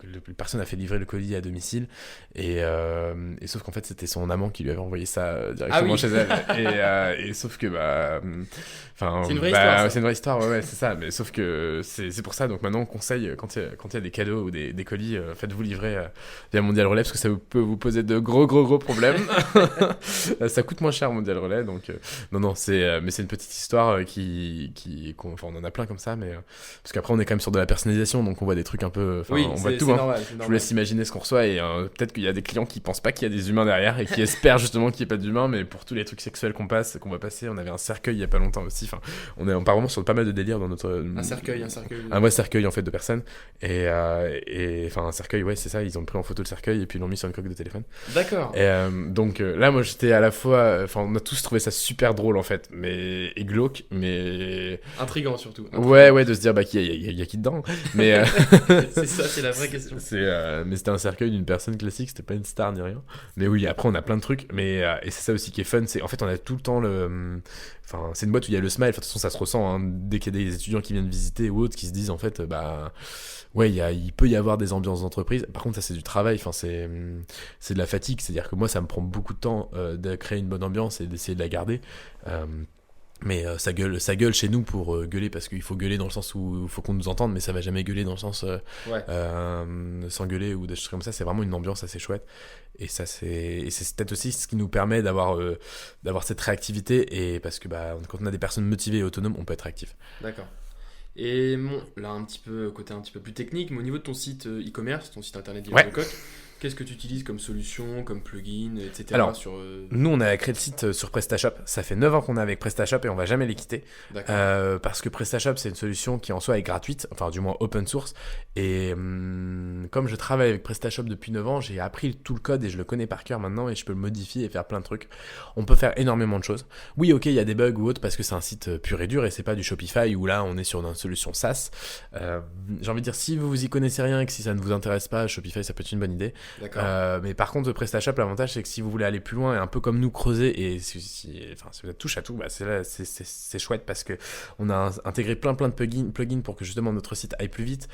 la personne a fait livrer le colis à domicile et sauf qu'en fait c'était son amant qui lui avait envoyé ça directement chez elle et sauf que c'est une vraie histoire, c'est une vraie histoire, ouais c'est ça, mais sauf que c'est pour ça, donc maintenant on conseille quand il y a des cadeaux ou des colis, faites-vous livrer via Mondial Relais parce que ça peut vous poser de gros problèmes. Ça coûte moins cher Mondial Relais, donc non mais c'est une petite histoire enfin on en a plein comme ça, mais parce qu'après on est quand même sur de la personnalisation, donc on voit des trucs un peu, on voit tout, hein. normal, c'est Je vous normal. laisse imaginer ce qu'on reçoit et peut-être qu'il y a des clients qui pensent pas qu'il y a des humains derrière et qui espèrent justement qu'il n'y ait pas d'humains, mais pour tous les trucs sexuels qu'on va passer, on avait un cercueil il y a pas longtemps aussi. Enfin, on part vraiment sur pas mal de délires dans notre. Un cercueil. Un vrai cercueil en fait de personnes et enfin un cercueil, ouais, c'est ça. Ils ont pris en photo le cercueil et puis ils l'ont mis sur une coque de téléphone. D'accord. Et donc là, moi j'étais à la fois, enfin on a tous trouvé ça super drôle en fait, et glauque, mais Intriguant surtout. ouais, de se dire bah qu'il y a qui dedans, mais C'est ça, c'est la vraie question. mais c'était un cercueil d'une personne classique, c'était pas une star ni rien. Mais oui, après on a plein de trucs, mais et c'est ça aussi qui est fun, c'est en fait on a tout le temps enfin c'est une boîte où il y a le smile. Enfin, de toute façon ça se ressent hein, dès qu'il y a des étudiants qui viennent visiter ou autres qui se disent en fait bah ouais il peut y avoir des ambiances d'entreprise. Par contre ça c'est du travail, enfin c'est de la fatigue, c'est à dire que moi ça me prend beaucoup de temps de créer une bonne ambiance et d'essayer de la garder. Mais ça gueule chez nous pour gueuler, parce qu'il faut gueuler dans le sens où il faut qu'on nous entende, mais ça va jamais gueuler dans le sens sans gueuler ou des choses comme ça. C'est vraiment une ambiance assez chouette, et ça c'est peut-être aussi ce qui nous permet d'avoir cette réactivité, et parce que bah quand on a des personnes motivées et autonomes, on peut être réactif. D'accord. Et bon, là un petit peu côté un petit peu plus technique, mais au niveau de ton site e-commerce, ton site internet Ouais. Coq, qu'est-ce que tu utilises comme solution, comme plugin, etc. Alors, sur Nous, on a créé le site sur PrestaShop. Ça fait 9 ans qu'on est avec PrestaShop et on va jamais les quitter. D'accord. Parce que PrestaShop, c'est une solution qui en soi est gratuite, enfin du moins open source. Et comme je travaille avec PrestaShop depuis 9 ans, j'ai appris tout le code et je le connais par cœur maintenant, et je peux le modifier et faire plein de trucs. On peut faire énormément de choses. Oui, ok, il y a des bugs ou autres parce que c'est un site pur et dur et c'est pas du Shopify où là on est sur une solution SaaS. J'ai envie de dire, si vous y connaissez rien et que si ça ne vous intéresse pas, Shopify ça peut être une bonne idée. D'accord. Mais par contre, PrestaShop, l'avantage c'est que si vous voulez aller plus loin et un peu comme nous creuser, et si vous êtes touche à tout, bah c'est chouette, parce que on a intégré plein de plugins pour que justement notre site aille plus vite,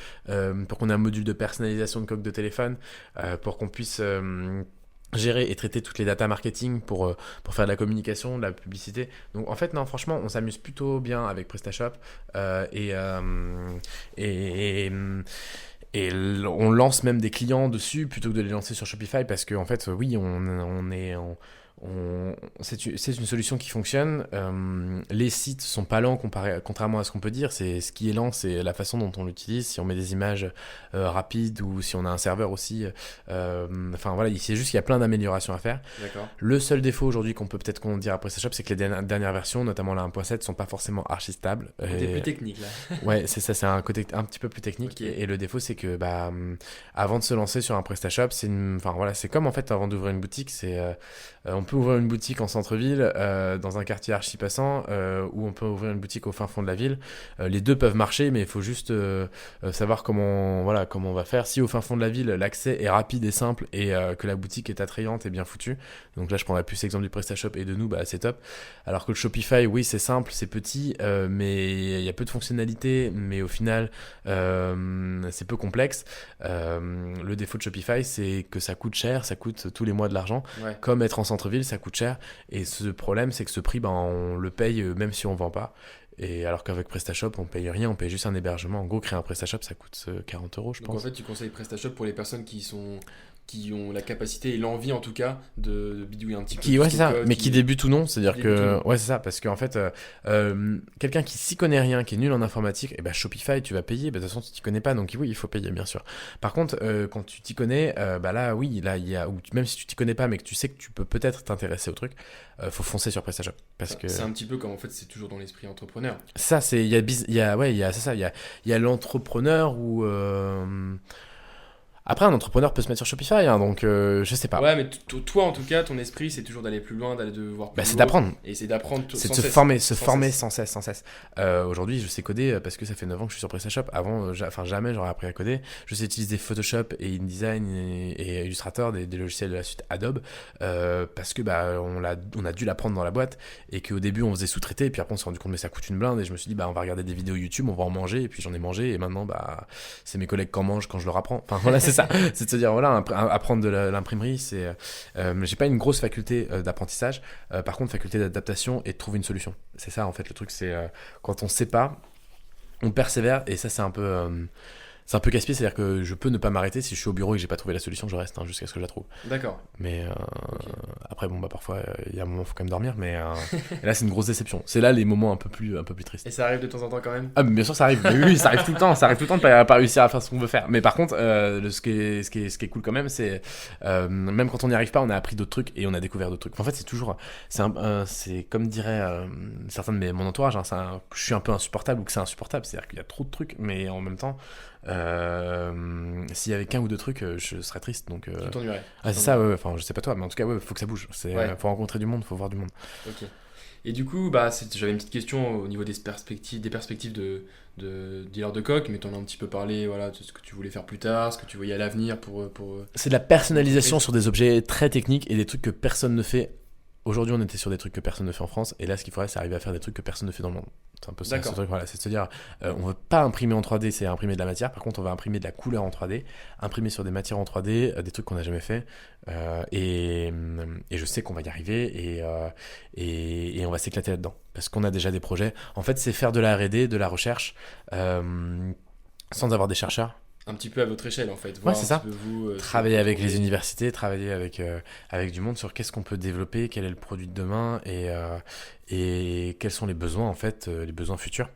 pour qu'on ait un module de personnalisation de coque de téléphone, pour qu'on puisse gérer et traiter toutes les data marketing pour faire de la communication, de la publicité. Donc en fait non, franchement on s'amuse plutôt bien avec PrestaShop, et on lance même des clients dessus plutôt que de les lancer sur Shopify, parce que en fait oui c'est une solution qui fonctionne. Les sites sont pas lents contrairement à ce qu'on peut dire. C'est ce qui est lent, c'est la façon dont on l'utilise, si on met des images rapides ou si on a un serveur aussi. Enfin voilà, c'est juste qu'il y a plein d'améliorations à faire. D'accord. Le seul défaut aujourd'hui qu'on peut peut-être dire à PrestaShop, c'est que les dernières versions, notamment la 1.7, sont pas forcément archi stables. Côté plus technique là. Ouais, c'est ça, c'est un côté un petit peu plus technique. Okay. Et le défaut, c'est que avant de se lancer sur un PrestaShop, c'est comme en fait avant d'ouvrir une boutique, on peut ouvrir une boutique en centre-ville, dans un quartier archi passant, ou on peut ouvrir une boutique au fin fond de la ville. Les deux peuvent marcher, mais il faut juste savoir comment on va faire. Si au fin fond de la ville, l'accès est rapide et simple, et que la boutique est attrayante et bien foutue, donc là je prendrais plus l'exemple du PrestaShop et de nous, c'est top. Alors que le Shopify, oui, c'est simple, c'est petit, mais il y a peu de fonctionnalités, mais au final c'est peu complexe. Le défaut de Shopify, c'est que ça coûte cher, ça coûte tous les mois de l'argent. Ouais. Comme être en centre-ville, ça coûte cher, et ce problème, c'est que ce prix, on le paye même si on vend pas. Et alors qu'avec PrestaShop, on paye rien, on paye juste un hébergement. En gros, créer un PrestaShop, ça coûte 40 €, je pense. Donc en fait, tu conseilles PrestaShop pour les personnes qui ont la capacité et l'envie en tout cas de bidouiller un petit peu. Ouais, c'est ça, mais qui débutent ou non, c'est-à-dire que ouais, c'est ça, parce qu'en fait quelqu'un qui s'y connaît rien, qui est nul en informatique, et Shopify tu vas payer, de toute façon tu t'y connais pas, donc oui, il faut payer bien sûr. Par contre quand tu t'y connais, là oui, là il y a, ou même si tu t'y connais pas mais que tu sais que tu peux peut-être t'intéresser au truc, faut foncer sur PrestaShop, parce que c'est un petit peu comme en fait c'est toujours dans l'esprit entrepreneur. Ça c'est il y a l'entrepreneur ou après, un entrepreneur peut se mettre sur Shopify, hein, donc je sais pas. Ouais, mais toi, en tout cas, ton esprit, c'est toujours d'aller plus loin, d'aller de voir plus c'est haut, d'apprendre. Et c'est d'apprendre c'est de se former sans cesse. Aujourd'hui, je sais coder parce que ça fait 9 ans que je suis sur PrestaShop. Avant, jamais j'aurais appris à coder. Je sais utiliser Photoshop et InDesign et Illustrator, des logiciels de la suite Adobe, parce que on a dû l'apprendre dans la boîte, et qu'au début, on faisait sous-traiter, et puis après, on s'est rendu compte mais ça coûte une blinde, et je me suis dit on va regarder des vidéos YouTube, on va en manger, et puis j'en ai mangé, et maintenant c'est mes collègues qui en mangent quand je leur apprends. Enfin voilà, c'est ça. C'est de se dire apprendre de l'imprimerie, c'est j'ai pas une grosse faculté d'apprentissage, par contre faculté d'adaptation et de trouver une solution. C'est ça en fait le truc, c'est quand on sait pas, on persévère, et ça c'est un peu casse-pied, c'est-à-dire que je peux ne pas m'arrêter si je suis au bureau et que j'ai pas trouvé la solution, je reste jusqu'à ce que je la trouve. D'accord. Mais après, bon, bah, parfois, il y a un moment, il faut quand même dormir, mais et là, c'est une grosse déception. C'est là les moments un peu plus tristes. Et ça arrive de temps en temps quand même. Ah, mais bien sûr, ça arrive. Mais oui, ça arrive tout le temps. Ça arrive tout le temps de pas réussir à faire ce qu'on veut faire. Mais par contre, ce qui est cool quand même, c'est même quand on n'y arrive pas, on a appris d'autres trucs et on a découvert d'autres trucs. En fait, c'est toujours, c'est comme dirait certains de mon entourage, hein, que je suis un peu insupportable ou que c'est insupportable. C'est-à-dire qu'il y a trop de trucs, mais en même temps, s'il y avait qu'un ou deux trucs, je serais triste. Donc, Tu t'ennuierais. c'est ça. Ouais, enfin, je sais pas toi, mais en tout cas, ouais, faut que ça bouge. Ouais. Faut rencontrer du monde, faut voir du monde. Ok. Et du coup, bah, j'avais une petite question au niveau des perspectives de dealer de coq, mais tu en as un petit peu parlé, voilà, de ce que tu voulais faire plus tard, ce que tu voyais à l'avenir pour... C'est de la personnalisation sur des objets très techniques et des trucs que personne ne fait. Aujourd'hui, on était sur des trucs que personne ne fait en France, et là, ce qu'il faudrait, c'est arriver à faire des trucs que personne ne fait dans le monde. C'est un peu ça, ce truc, voilà. C'est de se dire, on veut pas imprimer en 3D, c'est imprimer de la matière. Par contre, on va imprimer de la couleur en 3D, imprimer sur des matières en 3D, des trucs qu'on n'a jamais fait. Et je sais qu'on va y arriver, et on va s'éclater là-dedans. Parce qu'on a déjà des projets. En fait, c'est faire de la R&D, de la recherche, sans avoir des chercheurs. Un petit peu à votre échelle en fait. Ouais, c'est ça. Vous, travailler avec les universités, travailler avec du monde sur qu'est-ce qu'on peut développer, quel est le produit de demain et quels sont les besoins en fait, les besoins futurs.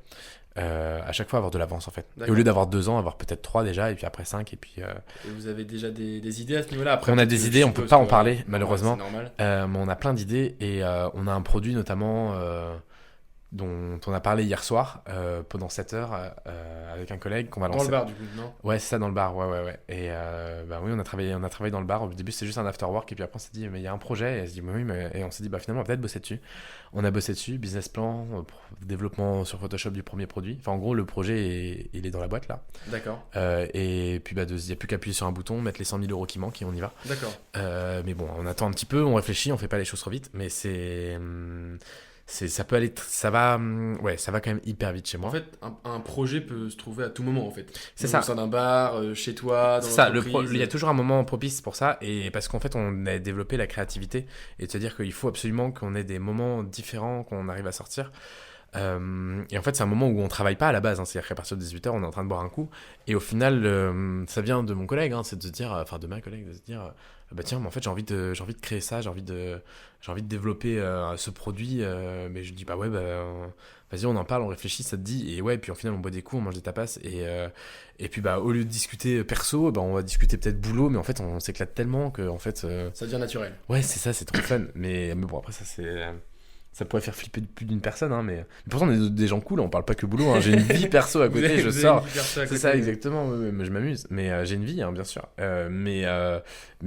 À chaque fois avoir de l'avance en fait. Et au lieu d'avoir 2 ans, avoir peut-être 3 déjà, et puis après 5, et puis... Et vous avez déjà des idées à ce niveau-là? Après, on a des idées, on peut pas en parler malheureusement. C'est normal. Mais on a plein d'idées et on a un produit notamment... dont on a parlé hier soir pendant 7 heures avec un collègue qu'on va lancer. Dans le bar du coup, non? Ouais, c'est ça, dans le bar, ouais. Et bah oui, on a travaillé dans le bar. Au début, c'était juste un after work, et puis après, on s'est dit, mais il y a un projet, et on s'est dit, mais oui, et on s'est dit, bah finalement, on va peut-être bosser dessus. On a bossé dessus, business plan, développement sur Photoshop du premier produit. Enfin, en gros, le projet, il est dans la boîte là. D'accord. Et puis, bah, il n'y a plus qu'à appuyer sur un bouton, mettre les 100 000 euros qui manquent, et on y va. D'accord. Mais bon, on attend un petit peu, on réfléchit, on fait pas les choses trop vite, mais ça peut aller, ça va quand même hyper vite chez moi. En fait, un projet peut se trouver à tout moment en fait. C'est ça. Au sein d'un bar, chez toi, dans c'est ça. l'entreprise. Il y a toujours un moment propice pour ça, et parce qu'en fait, on a développé la créativité et de se dire qu'il faut absolument qu'on ait des moments différents qu'on arrive à sortir. Et en fait, c'est un moment où on travaille pas à la base, hein. C'est-à-dire qu'à partir de 18h, on est en train de boire un coup, et au final, ça vient de mon collègue, hein, c'est de se dire, enfin de ma collègue, de se dire, bah tiens, mais en fait, j'ai envie de créer ça, j'ai envie de développer ce produit, mais je dis, bah ouais, vas-y, on en parle, on réfléchit, ça te dit, et ouais, puis au final, on boit des coups, on mange des tapas, et puis bah au lieu de discuter perso, bah on va discuter peut-être boulot, mais en fait, on s'éclate tellement que en fait, ça devient naturel. ouais, c'est ça, c'est trop fun, mais bon, après ça, ça pourrait faire flipper plus d'une personne, hein, mais pourtant on est des gens cool, on parle pas que boulot, hein. J'ai une vie perso à côté, je sors, c'est ça exactement, je m'amuse, mais j'ai une vie, hein, bien sûr, mais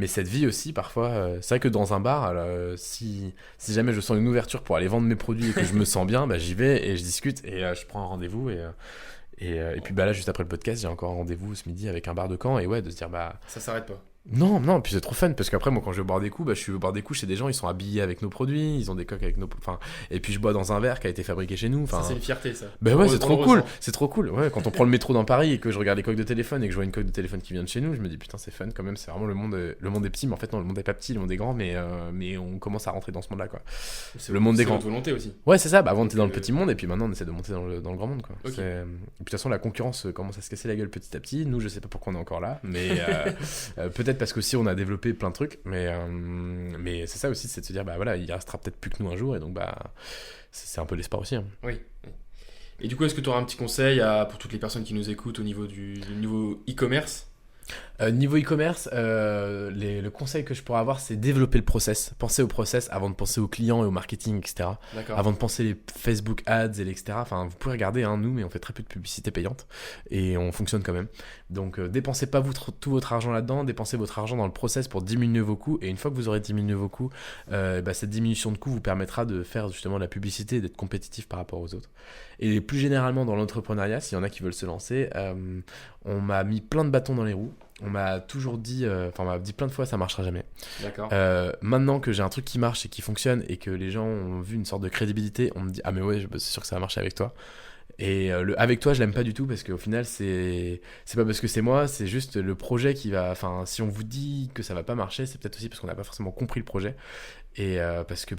cette vie aussi parfois, c'est vrai que dans un bar, si jamais je sens une ouverture pour aller vendre mes produits et que je me sens bien, bah j'y vais et je discute et je prends un rendez-vous et puis bah là juste après le podcast j'ai encore un rendez-vous ce midi avec un bar de Caen et ouais de se dire bah ça s'arrête pas. Non, puis c'est trop fun parce qu'après moi quand je vais boire des coups, bah je suis au boire des coups chez des gens, ils sont habillés avec nos produits, ils ont des coques avec nos, enfin, et puis je bois dans un verre qui a été fabriqué chez nous, enfin. Ça c'est une fierté ça. Bah ouais, c'est trop cool. Ouais, quand on prend le métro dans Paris et que je regarde les coques de téléphone et que je vois une coque de téléphone qui vient de chez nous, je me dis putain c'est fun quand même, c'est vraiment le monde est petit, mais en fait non, le monde est pas petit, le monde est grand, mais on commence à rentrer dans ce monde-là quoi. C'est le monde des grands. C'est volonté aussi. Ouais c'est ça, bah avant t'es dans le petit monde et puis maintenant on essaie de monter dans le grand monde quoi. Okay. Et puis de toute façon la concurrence commence à se casser la gueule petit à petit. Nous je sais pas pourquoi on est encore là, mais peut-être parce que si on a développé plein de trucs, mais c'est ça aussi, c'est de se dire bah voilà, il restera peut-être plus que nous un jour et donc bah c'est un peu l'espoir aussi. Hein. Oui. Et du coup, est-ce que tu auras un petit conseil pour toutes les personnes qui nous écoutent au niveau du niveau e-commerce? Niveau e-commerce, le conseil que je pourrais avoir, c'est développer le process. Penser au process avant de penser aux clients et au marketing, etc. D'accord. Avant de penser les Facebook ads et etc. Enfin, vous pouvez regarder, hein, nous, mais on fait très peu de publicité payante et on fonctionne quand même. Donc, dépensez pas tout votre argent là-dedans, dépensez votre argent dans le process pour diminuer vos coûts. Et une fois que vous aurez diminué vos coûts, cette diminution de coûts vous permettra de faire justement de la publicité et d'être compétitif par rapport aux autres. Et plus généralement dans l'entrepreneuriat, s'il y en a qui veulent se lancer, on m'a mis plein de bâtons dans les roues. On m'a toujours dit, on m'a dit plein de fois ça marchera jamais. D'accord. Maintenant que j'ai un truc qui marche et qui fonctionne et que les gens ont vu une sorte de crédibilité, on me dit ah mais ouais c'est sûr que ça va marcher avec toi. Et le avec toi je l'aime pas du tout parce qu'au final c'est pas parce que c'est moi, c'est juste le projet qui va, enfin si on vous dit que ça va pas marcher, c'est peut-être aussi parce qu'on n'a pas forcément compris le projet et parce que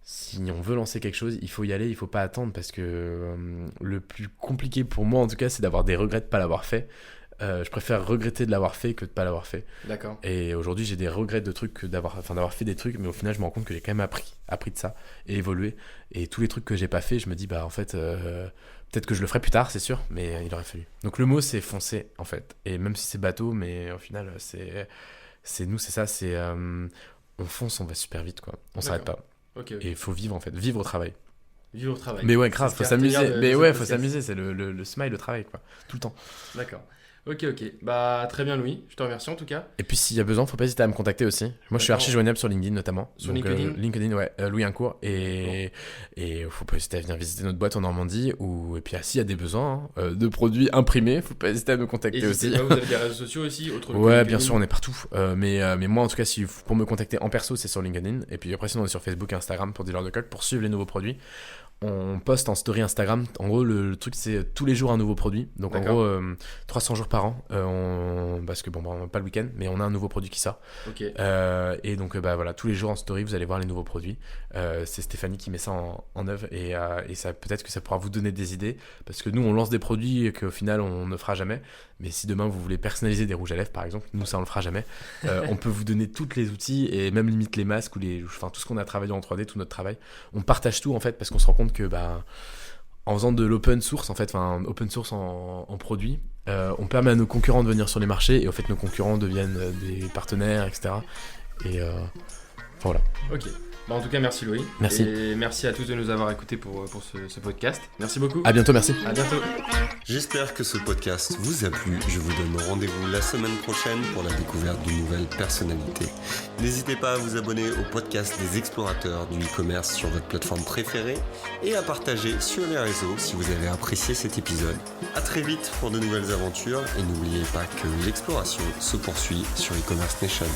si on veut lancer quelque chose, il faut y aller, il faut pas attendre parce que le plus compliqué pour moi en tout cas c'est d'avoir des regrets de pas l'avoir fait. Je préfère regretter de l'avoir fait que de pas l'avoir fait. D'accord. Et aujourd'hui, j'ai des regrets de trucs d'avoir fait des trucs, mais au final, je me rends compte que j'ai quand même appris de ça et évolué. Et tous les trucs que j'ai pas fait, je me dis, bah en fait, peut-être que je le ferai plus tard, c'est sûr, mais il aurait fallu. Donc le mot, c'est foncer, en fait. Et même si c'est bateau, mais au final, c'est nous, c'est ça, c'est on fonce, on va super vite, quoi. On s'arrête pas. Ok. Et il faut vivre, en fait, vivre au travail. Vivre au travail. Mais ouais, grave, C'est faut ce qui est à s'amuser. retenir de Mais ce ouais, faut podcast. s'amuser, c'est le smile, le travail, quoi. Tout le temps. D'accord. Ok. Bah, très bien, Louis. Je te remercie en tout cas. Et puis s'il y a besoin, faut pas hésiter à me contacter aussi. Moi, je suis D'accord. archi joignable sur LinkedIn notamment. Sur Donc, LinkedIn LinkedIn, ouais, Louis Incourt. Et faut pas hésiter à venir visiter notre boîte en Normandie. Et puis s'il y a des besoins de produits imprimés, faut pas hésiter à nous contacter N'hésitez aussi. pas, vous avez des réseaux sociaux aussi autres que Ouais, LinkedIn. bien sûr, on est partout. Mais moi, en tout cas, pour me contacter en perso, c'est sur LinkedIn. Et puis après, sinon, on est sur Facebook et Instagram pour Dealer de Coq pour suivre les nouveaux produits. On poste en story Instagram. En gros, le truc, c'est tous les jours un nouveau produit. Donc, en D'accord. gros, 300 jours par an. Parce que, pas le week-end, mais on a un nouveau produit qui sort. Ok. Et donc, voilà, tous les jours en story, vous allez voir les nouveaux produits. C'est Stéphanie qui met ça en œuvre. Et ça, peut-être que ça pourra vous donner des idées. Parce que nous, on lance des produits qu'au final, on ne fera jamais. Mais si demain, vous voulez personnaliser des rouges à lèvres, par exemple, nous, ça, on le fera jamais. On peut vous donner tous les outils et même limite les masques ou tout ce qu'on a travaillé en 3D, tout notre travail. On partage tout, en fait, parce qu'on se rend compte que, en faisant de l'open source, en fait, open source en produit, on permet à nos concurrents de venir sur les marchés et au fait, nos concurrents deviennent des partenaires, etc. Et voilà. Ok. Bah, en tout cas, merci Louis. Merci. Et merci à tous de nous avoir écoutés pour ce podcast. Merci beaucoup. À bientôt, merci. À bientôt. J'espère que ce podcast vous a plu. Je vous donne rendez-vous la semaine prochaine pour la découverte d'une nouvelle personnalité. N'hésitez pas à vous abonner au podcast des explorateurs du e-commerce sur votre plateforme préférée et à partager sur les réseaux si vous avez apprécié cet épisode. À très vite pour de nouvelles aventures et n'oubliez pas que l'exploration se poursuit sur e-commerce Nation.